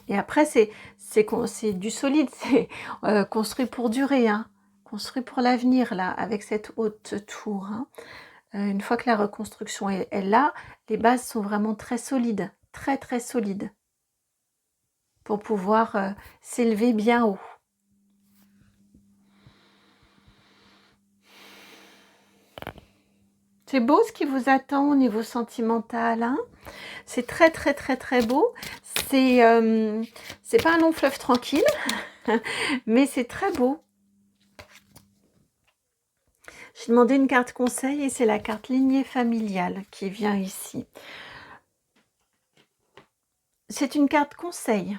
Et après, c'est du solide, c'est construit pour durer, hein, construit pour l'avenir, là, avec cette haute tour. Hein. Une fois que la reconstruction est là, les bases sont vraiment très solides, très très solides, pour pouvoir s'élever bien haut. C'est beau ce qui vous attend au niveau sentimental, hein. C'est très très très très beau. C'est pas un long fleuve tranquille, mais c'est très beau. J'ai demandé une carte conseil et c'est la carte lignée familiale qui vient ici. C'est une carte conseil.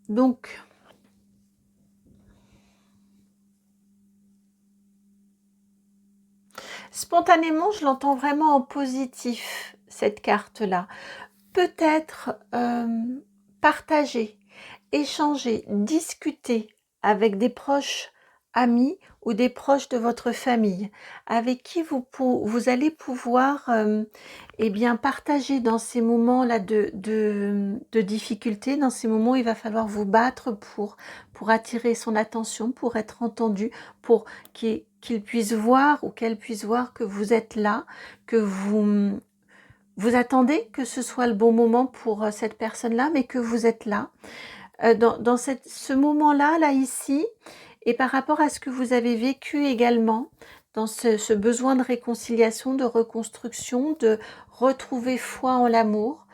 Donc, spontanément, je l'entends vraiment en positif, cette carte-là. Peut-être partager, échanger, discuter avec des proches amis ou des proches de votre famille avec qui vous allez pouvoir eh bien, partager dans ces moments-là de difficulté, dans ces moments où il va falloir vous battre pour attirer son attention, pour être entendu, pour qu'il puisse voir ou qu'elle puisse voir que vous êtes là, que vous attendez que ce soit le bon moment pour cette personne-là, mais que vous êtes là. Dans ce moment-là, là, ici, et par rapport à ce que vous avez vécu également, dans ce besoin de réconciliation, de reconstruction, de retrouver foi en l'amour,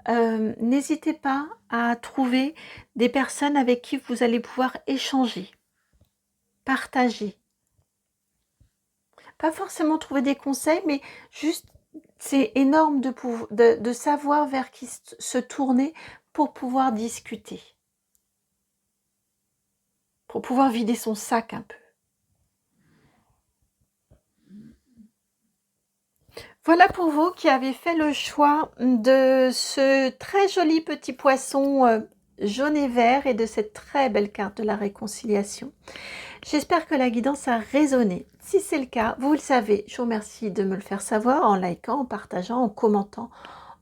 n'hésitez pas à trouver des personnes avec qui vous allez pouvoir échanger, partager. Pas forcément trouver des conseils, mais juste, c'est énorme de savoir vers qui se tourner pour pouvoir discuter, pour pouvoir vider son sac un peu. Voilà pour vous qui avez fait le choix de ce très joli petit poisson jaune et vert et de cette très belle carte de la réconciliation. J'espère que la guidance a résonné. Si c'est le cas, vous le savez, je vous remercie de me le faire savoir en likant, en partageant, en commentant,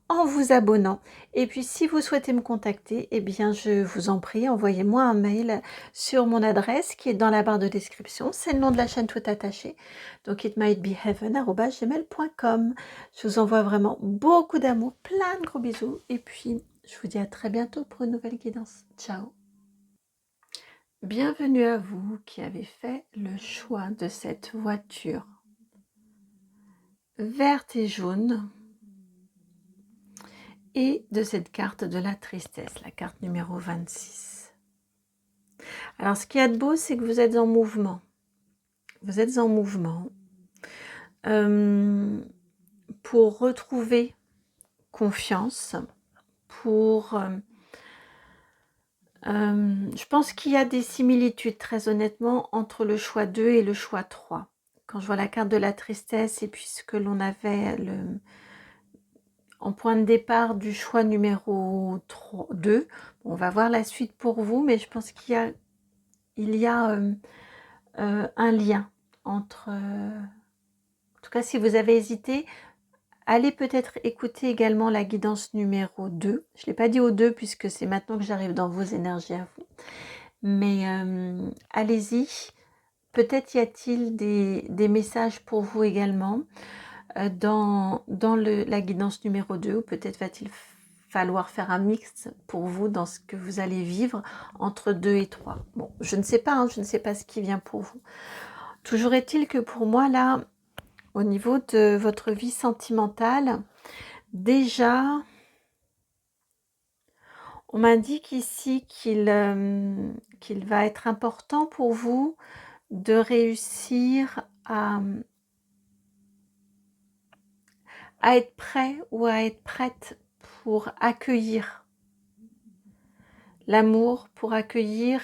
en vous abonnant. Et puis si vous souhaitez me contacter, eh bien je vous en prie, envoyez-moi un mail sur mon adresse qui est dans la barre de description. C'est le nom de la chaîne tout attaché. Donc itmightbeheaven@gmail.com. Je vous envoie vraiment beaucoup d'amour, plein de gros bisous. Et puis je vous dis à très bientôt pour une nouvelle guidance. Ciao. Bienvenue à vous qui avez fait le choix de cette voiture verte et jaune et de cette carte de la tristesse, la carte numéro 26. Alors ce qu'il y a de beau, c'est que vous êtes en mouvement. Vous êtes en mouvement pour retrouver confiance, je pense qu'il y a des similitudes, très honnêtement, entre le choix 2 et le choix 3. Quand je vois la carte de la tristesse et puis ce que l'on avait en point de départ du choix numéro 2, on va voir la suite pour vous, mais je pense qu'il y a un lien entre... en tout cas, si vous avez hésité, allez peut-être écouter également la guidance numéro 2. Je ne l'ai pas dit au 2 puisque c'est maintenant que j'arrive dans vos énergies à vous. Mais allez-y. Peut-être y a-t-il des messages pour vous également dans la guidance numéro 2, ou peut-être va-t-il falloir faire un mix pour vous dans ce que vous allez vivre entre 2 et 3. Bon, je ne sais pas, hein, je ne sais pas ce qui vient pour vous. Toujours est-il que pour moi, là, au niveau de votre vie sentimentale, déjà, on m'indique ici qu'il va être important pour vous de réussir à être prêt ou à être prête pour accueillir l'amour, pour accueillir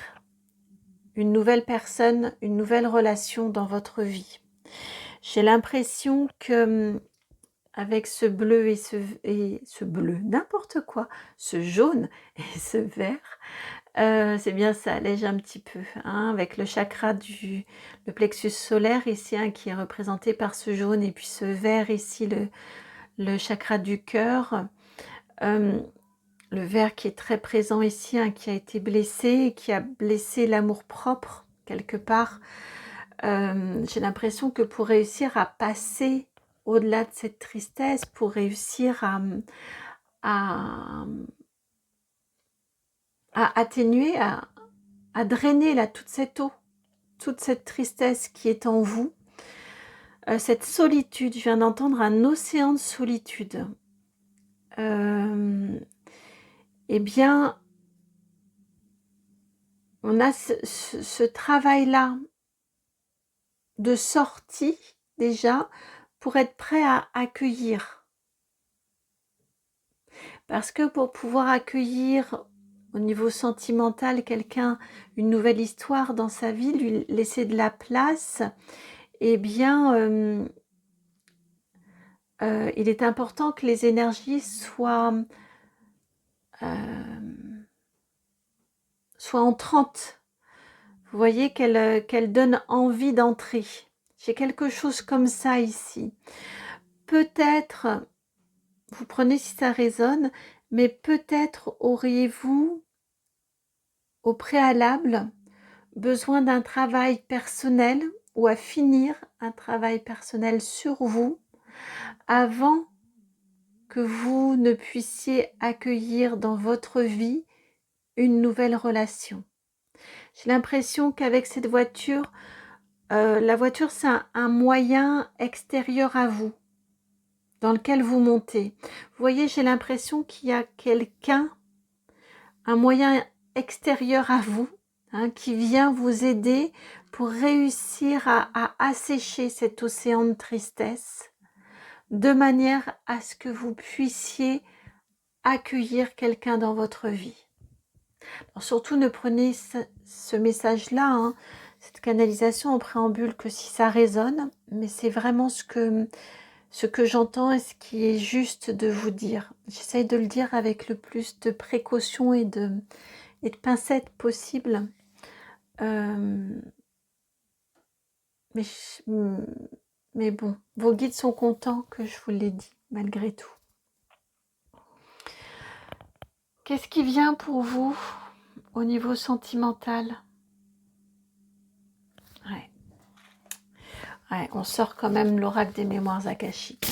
une nouvelle personne, une nouvelle relation dans votre vie. J'ai l'impression que avec ce bleu et ce bleu, n'importe quoi, ce jaune et ce vert, c'est bien, ça allège un petit peu, hein, avec le chakra le plexus solaire ici, hein, qui est représenté par ce jaune, et puis ce vert ici, le chakra du cœur, le vert qui est très présent ici, hein, qui a été blessé, qui a blessé l'amour-propre quelque part. J'ai l'impression que pour réussir à passer au-delà de cette tristesse, pour réussir à atténuer, à drainer là, toute cette eau, toute cette tristesse qui est en vous, cette solitude, je viens d'entendre un océan de solitude. Eh bien, on a ce travail-là de sortie déjà pour être prêt à accueillir. Parce que pour pouvoir accueillir au niveau sentimental quelqu'un, une nouvelle histoire dans sa vie, lui laisser de la place, eh bien, il est important que les énergies soient entrantes. Vous voyez qu'elle donne envie d'entrer. J'ai quelque chose comme ça ici. Peut-être, vous prenez si ça résonne, mais peut-être auriez-vous au préalable besoin d'un travail personnel ou à finir un travail personnel sur vous avant que vous ne puissiez accueillir dans votre vie une nouvelle relation. J'ai l'impression qu'avec cette voiture, la voiture c'est un moyen extérieur à vous, dans lequel vous montez. Vous voyez, j'ai l'impression qu'il y a quelqu'un, un moyen extérieur à vous, hein, qui vient vous aider pour réussir à assécher cet océan de tristesse, de manière à ce que vous puissiez accueillir quelqu'un dans votre vie. Alors surtout, ne prenez ce message-là, hein, cette canalisation en préambule, que si ça résonne, mais c'est vraiment ce que j'entends et ce qui est juste de vous dire. J'essaye de le dire avec le plus de précaution et de pincettes possible. Mais, mais bon, vos guides sont contents que je vous l'ai dit, malgré tout. Qu'est-ce qui vient pour vous au niveau sentimental? Ouais, on sort quand même l'oracle des mémoires akashiques.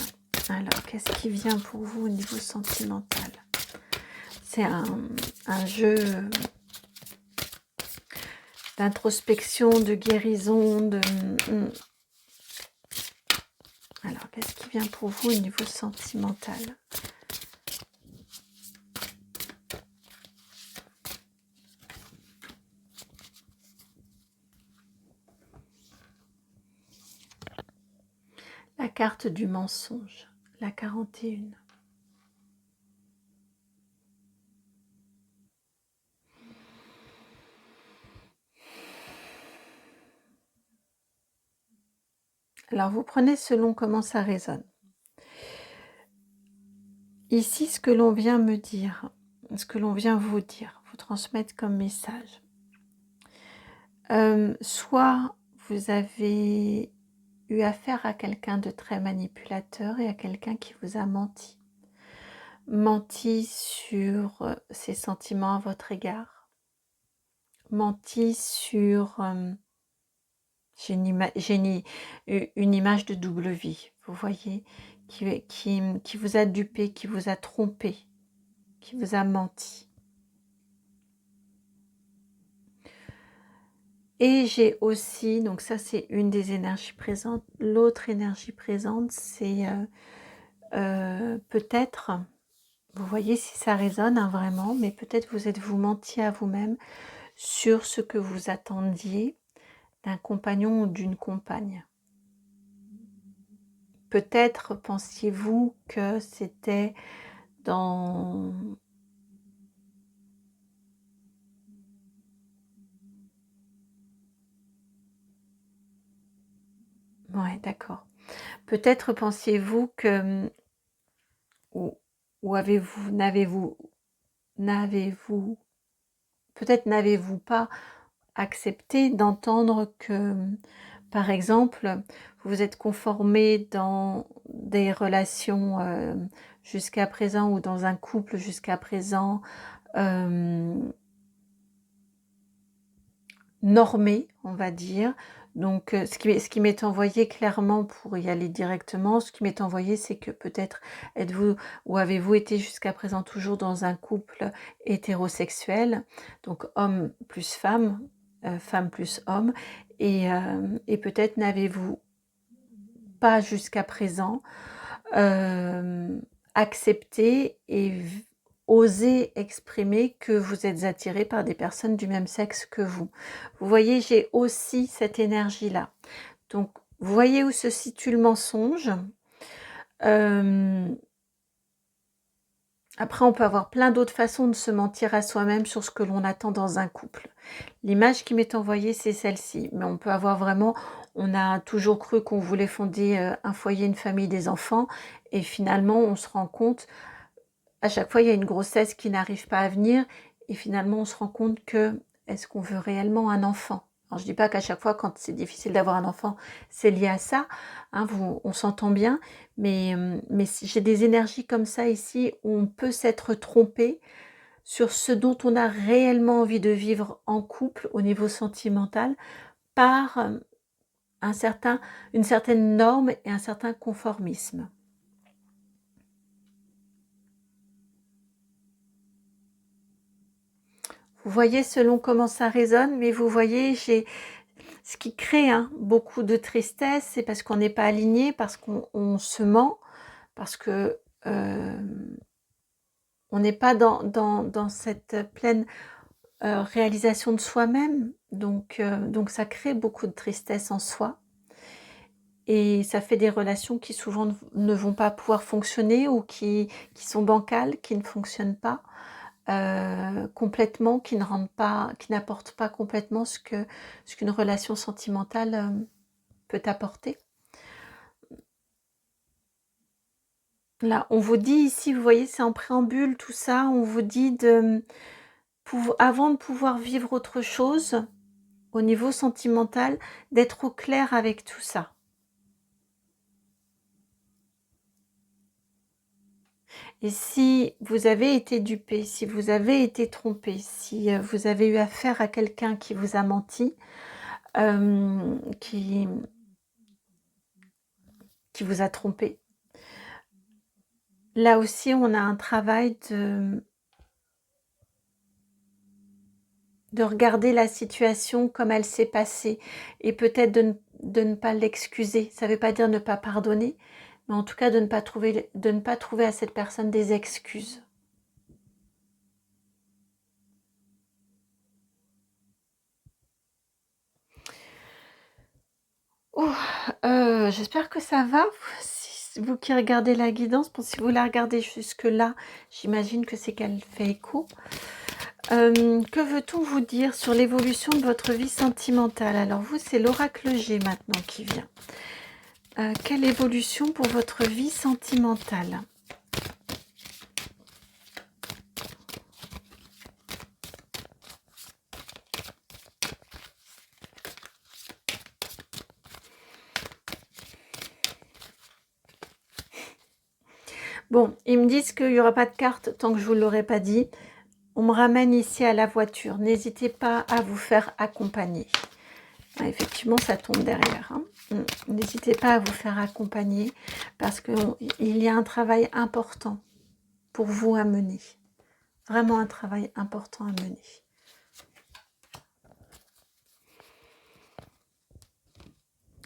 Alors, qu'est-ce qui vient pour vous au niveau sentimental? C'est un jeu d'introspection, de guérison, Alors, qu'est-ce qui vient pour vous au niveau sentimental? La carte du mensonge, la 41. Alors, vous prenez selon comment ça résonne. Ici, ce que l'on vient me dire, ce que l'on vient vous dire, vous transmettre comme message. Soit vous avez eu affaire à quelqu'un de très manipulateur et à quelqu'un qui vous a menti. Menti sur ses sentiments à votre égard. Menti sur... j'ai une image de double vie, vous voyez, qui vous a dupé, qui vous a trompé, qui vous a menti. Et j'ai aussi, donc ça c'est une des énergies présentes, l'autre énergie présente c'est peut-être, vous voyez si ça résonne hein, vraiment, mais peut-être vous êtes-vous menti à vous-même sur ce que vous attendiez d'un compagnon ou d'une compagne. Peut-être pensiez-vous que c'était dans... Ouais, d'accord. Peut-être pensiez-vous que... Ou n'avez-vous... Peut-être n'avez-vous pas accepté d'entendre que, par exemple, vous vous êtes conformé dans des relations jusqu'à présent ou dans un couple jusqu'à présent normé, on va dire. Donc, ce qui m'est envoyé clairement pour y aller directement, ce qui m'est envoyé, c'est que peut-être êtes-vous ou avez-vous été jusqu'à présent toujours dans un couple hétérosexuel, donc homme plus femme, femme plus homme, et peut-être n'avez-vous pas jusqu'à présent accepté et osé exprimer que vous êtes attiré par des personnes du même sexe que vous. Vous voyez, j'ai aussi cette énergie-là. Donc, vous voyez où se situe le mensonge. Après, on peut avoir plein d'autres façons de se mentir à soi-même sur ce que l'on attend dans un couple. L'image qui m'est envoyée, c'est celle-ci. Mais on peut avoir vraiment... On a toujours cru qu'on voulait fonder un foyer, une famille, des enfants. Et finalement, on se rend compte... À chaque fois, il y a une grossesse qui n'arrive pas à venir. Et finalement, on se rend compte que... Est-ce qu'on veut réellement un enfant? Alors, je dis pas qu'à chaque fois, quand c'est difficile d'avoir un enfant, c'est lié à ça, hein, on s'entend bien, mais si j'ai des énergies comme ça ici, où on peut s'être trompé sur ce dont on a réellement envie de vivre en couple, au niveau sentimental, par une certaine norme et un certain conformisme. Vous voyez selon comment ça résonne, mais vous voyez, ce qui crée beaucoup de tristesse, c'est parce qu'on n'est pas aligné, parce qu'on se ment, parce que on n'est pas dans cette pleine réalisation de soi-même. Donc ça crée beaucoup de tristesse en soi. Et ça fait des relations qui souvent ne vont pas pouvoir fonctionner ou qui sont bancales, qui ne fonctionnent pas complètement, qui n'apportent pas complètement ce qu'une relation sentimentale peut apporter. Là, on vous dit ici, vous voyez, c'est en préambule tout ça, on vous dit avant de pouvoir vivre autre chose, au niveau sentimental, d'être au clair avec tout ça. Et si vous avez été dupé, si vous avez été trompé, si vous avez eu affaire à quelqu'un qui vous a menti, qui vous a trompé, là aussi on a un travail de regarder la situation comme elle s'est passée et peut-être de ne pas l'excuser. Ça ne veut pas dire ne pas pardonner, mais en tout cas de ne pas trouver à cette personne des excuses. Oh, j'espère que ça va. Si vous qui regardez la guidance, bon, si vous la regardez jusque-là, j'imagine que c'est qu'elle fait écho. Que veut-on vous dire sur l'évolution de votre vie sentimentale? Alors vous, c'est l'oracle G maintenant qui vient. Quelle évolution pour votre vie sentimentale? Bon, ils me disent qu'il n'y aura pas de carte tant que je ne vous l'aurai pas dit. On me ramène ici à la voiture. N'hésitez pas à vous faire accompagner. Ah, effectivement, ça tombe derrière. N'hésitez pas à vous faire accompagner parce qu'il y a un travail important pour vous à mener. Vraiment un travail important à mener.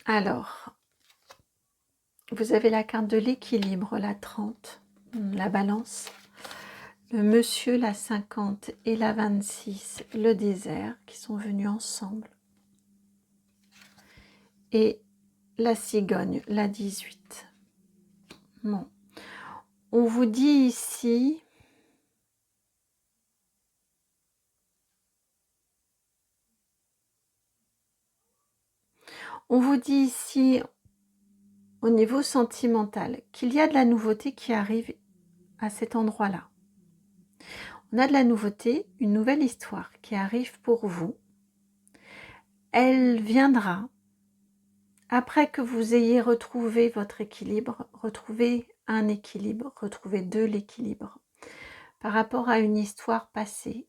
Alors, vous avez la carte de l'équilibre, la 30, la balance. Le monsieur, la 50 et la 26, le désert, qui sont venus ensemble. Et la cigogne, la 18. Bon. On vous dit ici... On vous dit ici, au niveau sentimental, qu'il y a de la nouveauté qui arrive à cet endroit-là. On a de la nouveauté, une nouvelle histoire qui arrive pour vous. Elle viendra après que vous ayez retrouvé votre équilibre, retrouvé un équilibre, retrouvé de l'équilibre par rapport à une histoire passée.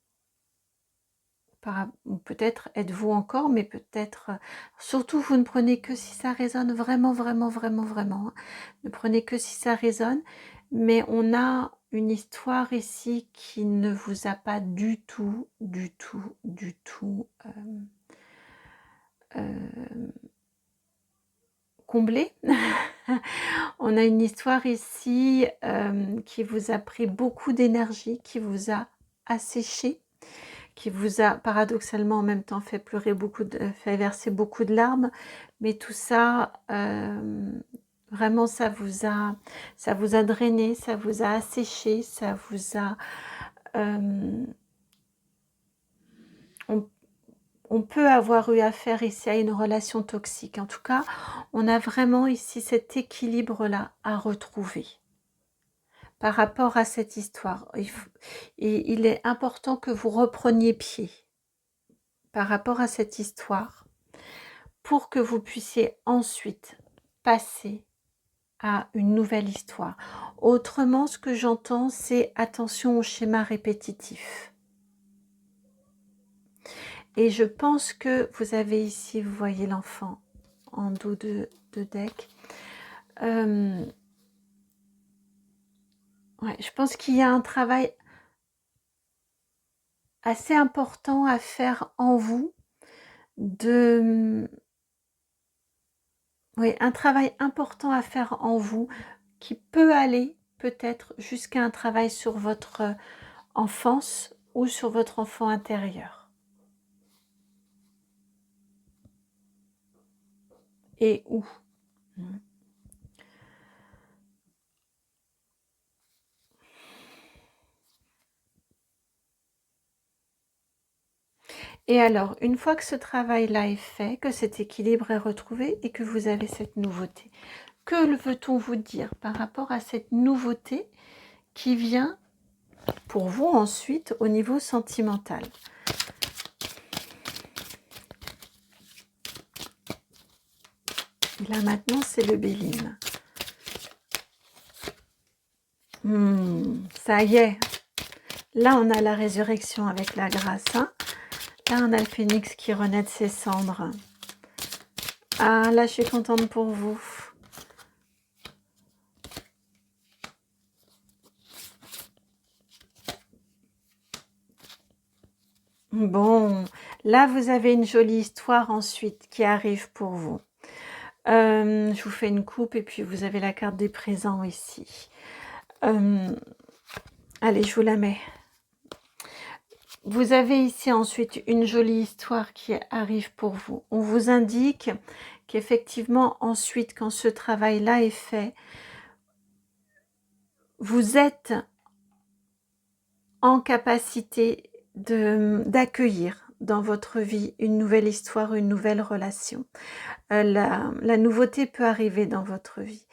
Peut-être êtes-vous encore, mais peut-être... Surtout, vous ne prenez que si ça résonne vraiment, vraiment, vraiment, vraiment. Ne prenez que si ça résonne. Mais on a une histoire ici qui ne vous a pas du tout, du tout, du tout comblé. On a une histoire ici qui vous a pris beaucoup d'énergie, qui vous a asséché, qui vous a paradoxalement en même temps fait pleurer fait verser beaucoup de larmes, mais tout ça, vraiment, ça vous a drainé, ça vous a asséché, ça vous a... on peut avoir eu affaire ici à une relation toxique. En tout cas, on a vraiment ici cet équilibre-là à retrouver par rapport à cette histoire. Il est important que vous repreniez pied par rapport à cette histoire. pour que vous puissiez ensuite passer à une nouvelle histoire. Autrement, ce que j'entends, c'est attention au schéma répétitif. Et je pense que vous avez ici, vous voyez l'enfant en dos de deck. Ouais, je pense qu'il y a un travail assez important à faire en vous, oui, un travail important à faire en vous qui peut aller peut-être jusqu'à un travail sur votre enfance ou sur votre enfant intérieur. Et où? Et alors, une fois que ce travail-là est fait, que cet équilibre est retrouvé et que vous avez cette nouveauté, que veut-on vous dire par rapport à cette nouveauté qui vient pour vous ensuite au niveau sentimental? Et là maintenant, c'est le Béline. Ça y est. Là, on a la résurrection avec la grâce. Hein. Là, on a le phénix qui renaît de ses cendres. Ah, là, je suis contente pour vous. Bon, là, vous avez une jolie histoire ensuite qui arrive pour vous. Je vous fais une coupe et puis vous avez la carte des présents ici. Allez, je vous la mets. Vous avez ici ensuite une jolie histoire qui arrive pour vous. On vous indique qu'effectivement, ensuite, quand ce travail-là est fait, vous êtes en capacité d'accueillir dans votre vie une nouvelle histoire, une nouvelle relation. La nouveauté peut arriver dans votre vie.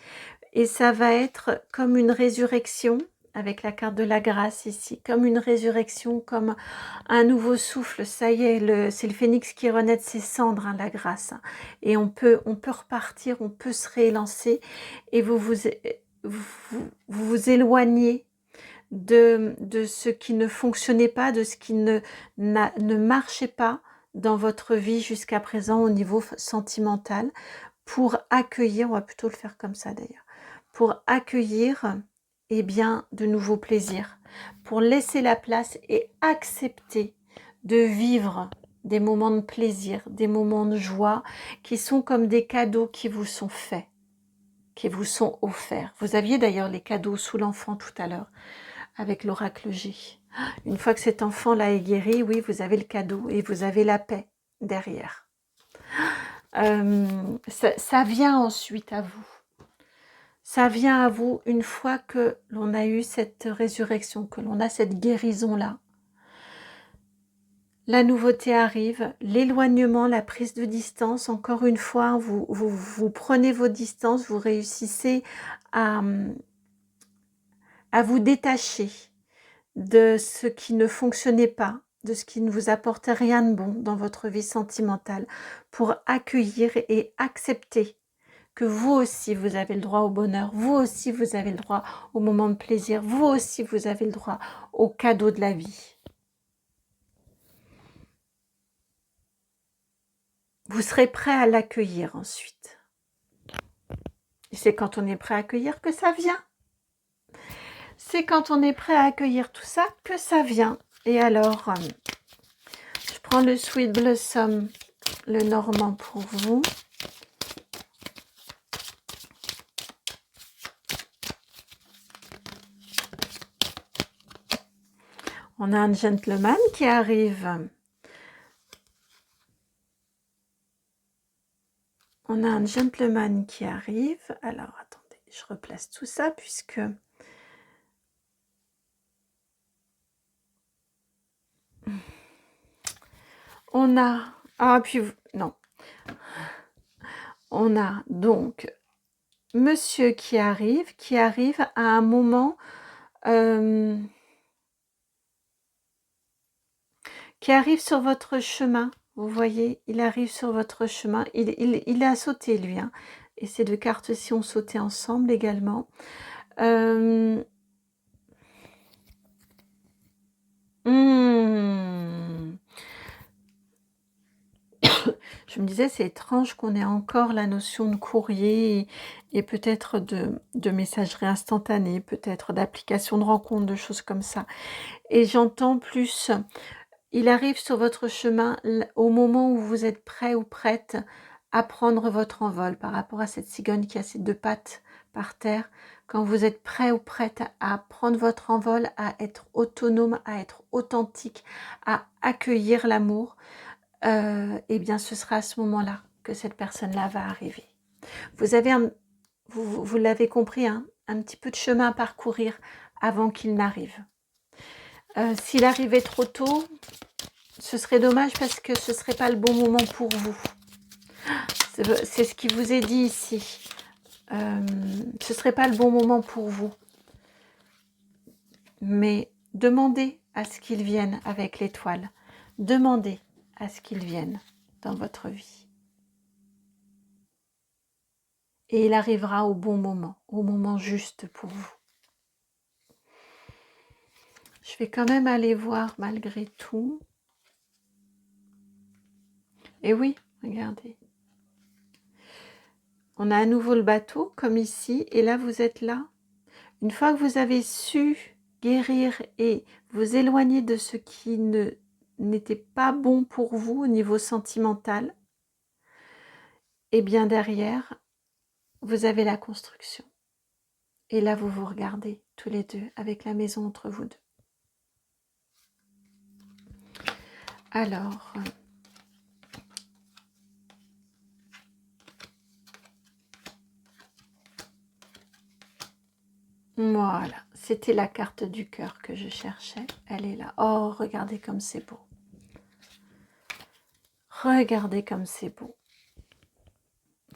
Et ça va être comme une résurrection, avec la carte de la grâce ici, comme une résurrection, comme un nouveau souffle. Ça y est, c'est le phénix qui renaît de ses cendres, hein, la grâce. Hein. Et on peut repartir, on peut se réélancer et vous éloignez de ce qui ne fonctionnait pas, de ce qui ne marchait pas dans votre vie jusqu'à présent au niveau sentimental, pour accueillir, on va plutôt le faire comme ça d'ailleurs, pour accueillir bien, de nouveaux plaisirs, pour laisser la place et accepter de vivre des moments de plaisir, des moments de joie qui sont comme des cadeaux qui vous sont faits, qui vous sont offerts. Vous aviez d'ailleurs les cadeaux sous l'enfant tout à l'heure avec l'oracle G. Une fois que cet enfant-là est guéri, oui, vous avez le cadeau et vous avez la paix derrière. Ça vient ensuite à vous. Ça vient à vous une fois que l'on a eu cette résurrection, que l'on a cette guérison-là. La nouveauté arrive, l'éloignement, la prise de distance. Encore une fois, vous prenez vos distances, vous réussissez à vous détacher de ce qui ne fonctionnait pas, de ce qui ne vous apportait rien de bon dans votre vie sentimentale, pour accueillir et accepter que vous aussi vous avez le droit au bonheur, vous aussi vous avez le droit au moment de plaisir, vous aussi vous avez le droit au cadeau de la vie. Vous serez prêt à l'accueillir ensuite. Et c'est quand on est prêt à accueillir que ça vient. C'est quand on est prêt à accueillir tout ça que ça vient. Et alors, je prends le Sweet Blossom, le normand pour vous. On a un gentleman qui arrive. On a un gentleman qui arrive. Alors, attendez, je replace tout ça puisque... On a... Ah, puis... Non. On a donc monsieur qui arrive à un moment... qui arrive sur votre chemin, vous voyez, il arrive sur votre chemin. Il a sauté, lui, hein. Et ces deux cartes-ci ont sauté ensemble également. Hmm. Je me disais, c'est étrange qu'on ait encore la notion de courrier et peut-être de messagerie instantanée, peut-être d'application de rencontre, de choses comme ça. Et j'entends plus, il arrive sur votre chemin au moment où vous êtes prêt ou prête à prendre votre envol par rapport à cette cigogne qui a ses deux pattes par terre. Quand vous êtes prêt ou prête à prendre votre envol, à être autonome, à être authentique, à accueillir l'amour, eh bien ce sera à ce moment-là que cette personne-là va arriver. Vous avez, vous l'avez compris, hein, un petit peu de chemin à parcourir avant qu'il n'arrive. S'il arrivait trop tôt, ce serait dommage parce que ce ne serait pas le bon moment pour vous. C'est ce qui vous est dit ici. Ce ne serait pas le bon moment pour vous. Mais demandez à ce qu'il vienne avec l'étoile. Demandez à ce qu'il vienne dans votre vie. Et il arrivera au bon moment, au moment juste pour vous. Je vais quand même aller voir malgré tout. Et oui, regardez. On a à nouveau le bateau, comme ici, et là, vous êtes là. Une fois que vous avez su guérir et vous éloigner de ce qui n'était pas bon pour vous au niveau sentimental, et bien derrière, vous avez la construction. Et là, vous vous regardez tous les deux avec la maison entre vous deux. Alors, voilà, c'était la carte du cœur que je cherchais. Elle est là. Oh, regardez comme c'est beau. Regardez comme c'est beau.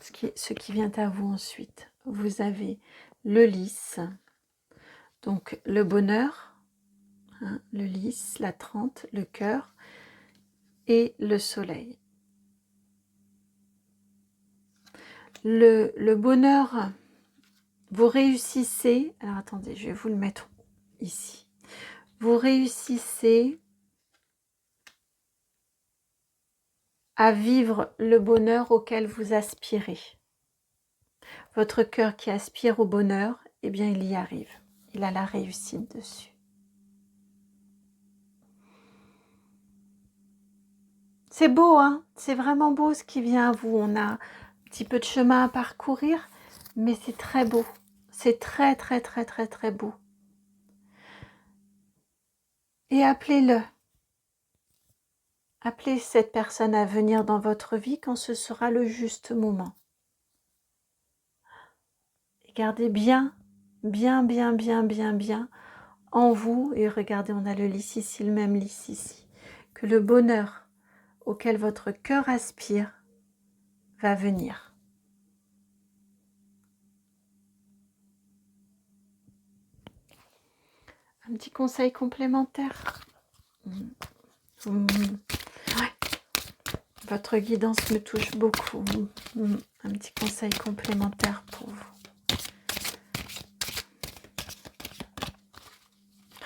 Ce qui vient à vous ensuite. Vous avez le lys, donc le bonheur, hein, le lys, la 30, le cœur et le soleil. Le bonheur, vous réussissez, alors attendez, je vais vous le mettre ici. Vous réussissez à vivre le bonheur auquel vous aspirez. Votre cœur qui aspire au bonheur, eh bien il y arrive. Il a la réussite dessus. C'est beau, hein? C'est vraiment beau ce qui vient à vous. On a un petit peu de chemin à parcourir, mais c'est très beau. C'est très, très, très, très, très beau. Et appelez-le. Appelez cette personne à venir dans votre vie quand ce sera le juste moment. Et gardez bien, bien, bien, bien, bien, bien en vous. Et regardez, on a le lys ici, le même lys ici. Que le bonheur auquel votre cœur aspire va venir. Un petit conseil complémentaire. Ouais. Votre guidance me touche beaucoup. Un petit conseil complémentaire pour vous.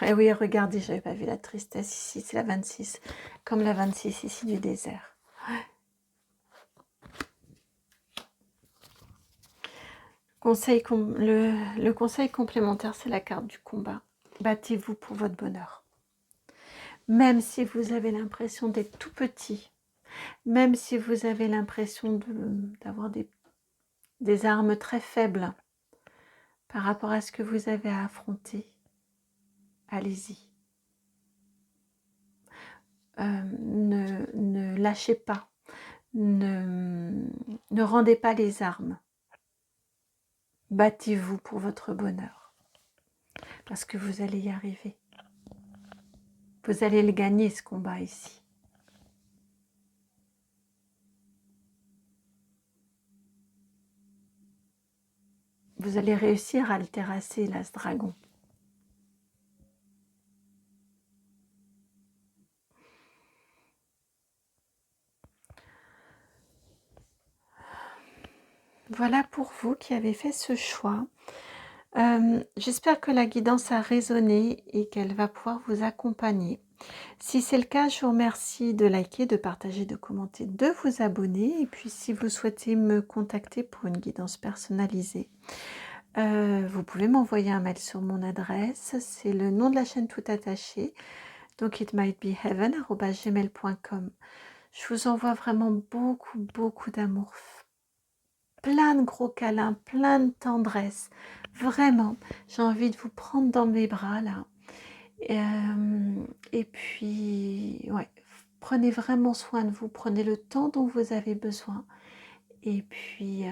Et oui, regardez, j'avais pas vu la tristesse ici, c'est la 26, comme la 26 ici du désert. Ouais. Le conseil complémentaire, c'est la carte du combat. Battez-vous pour votre bonheur. Même si vous avez l'impression d'être tout petit, même si vous avez l'impression d'avoir des armes très faibles par rapport à ce que vous avez à affronter, allez-y. Ne lâchez pas, ne rendez pas les armes. Battez-vous pour votre bonheur, parce que vous allez y arriver. Vous allez le gagner, ce combat ici. Vous allez réussir à le terrasser, là, ce dragon. Voilà pour vous qui avez fait ce choix. J'espère que la guidance a résonné et qu'elle va pouvoir vous accompagner. Si c'est le cas, je vous remercie de liker, de partager, de commenter, de vous abonner. Et puis, si vous souhaitez me contacter pour une guidance personnalisée, vous pouvez m'envoyer un mail sur mon adresse. C'est le nom de la chaîne tout attaché. Donc, itmightbeheaven@gmail.com. Je vous envoie vraiment beaucoup, beaucoup d'amour. Plein de gros câlins, plein de tendresse. Vraiment, j'ai envie de vous prendre dans mes bras là. Et puis, ouais, prenez vraiment soin de vous, prenez le temps dont vous avez besoin. Et puis,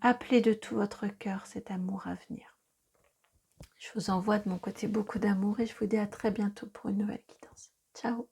appelez de tout votre cœur cet amour à venir. Je vous envoie de mon côté beaucoup d'amour et je vous dis à très bientôt pour une nouvelle guidance. Ciao!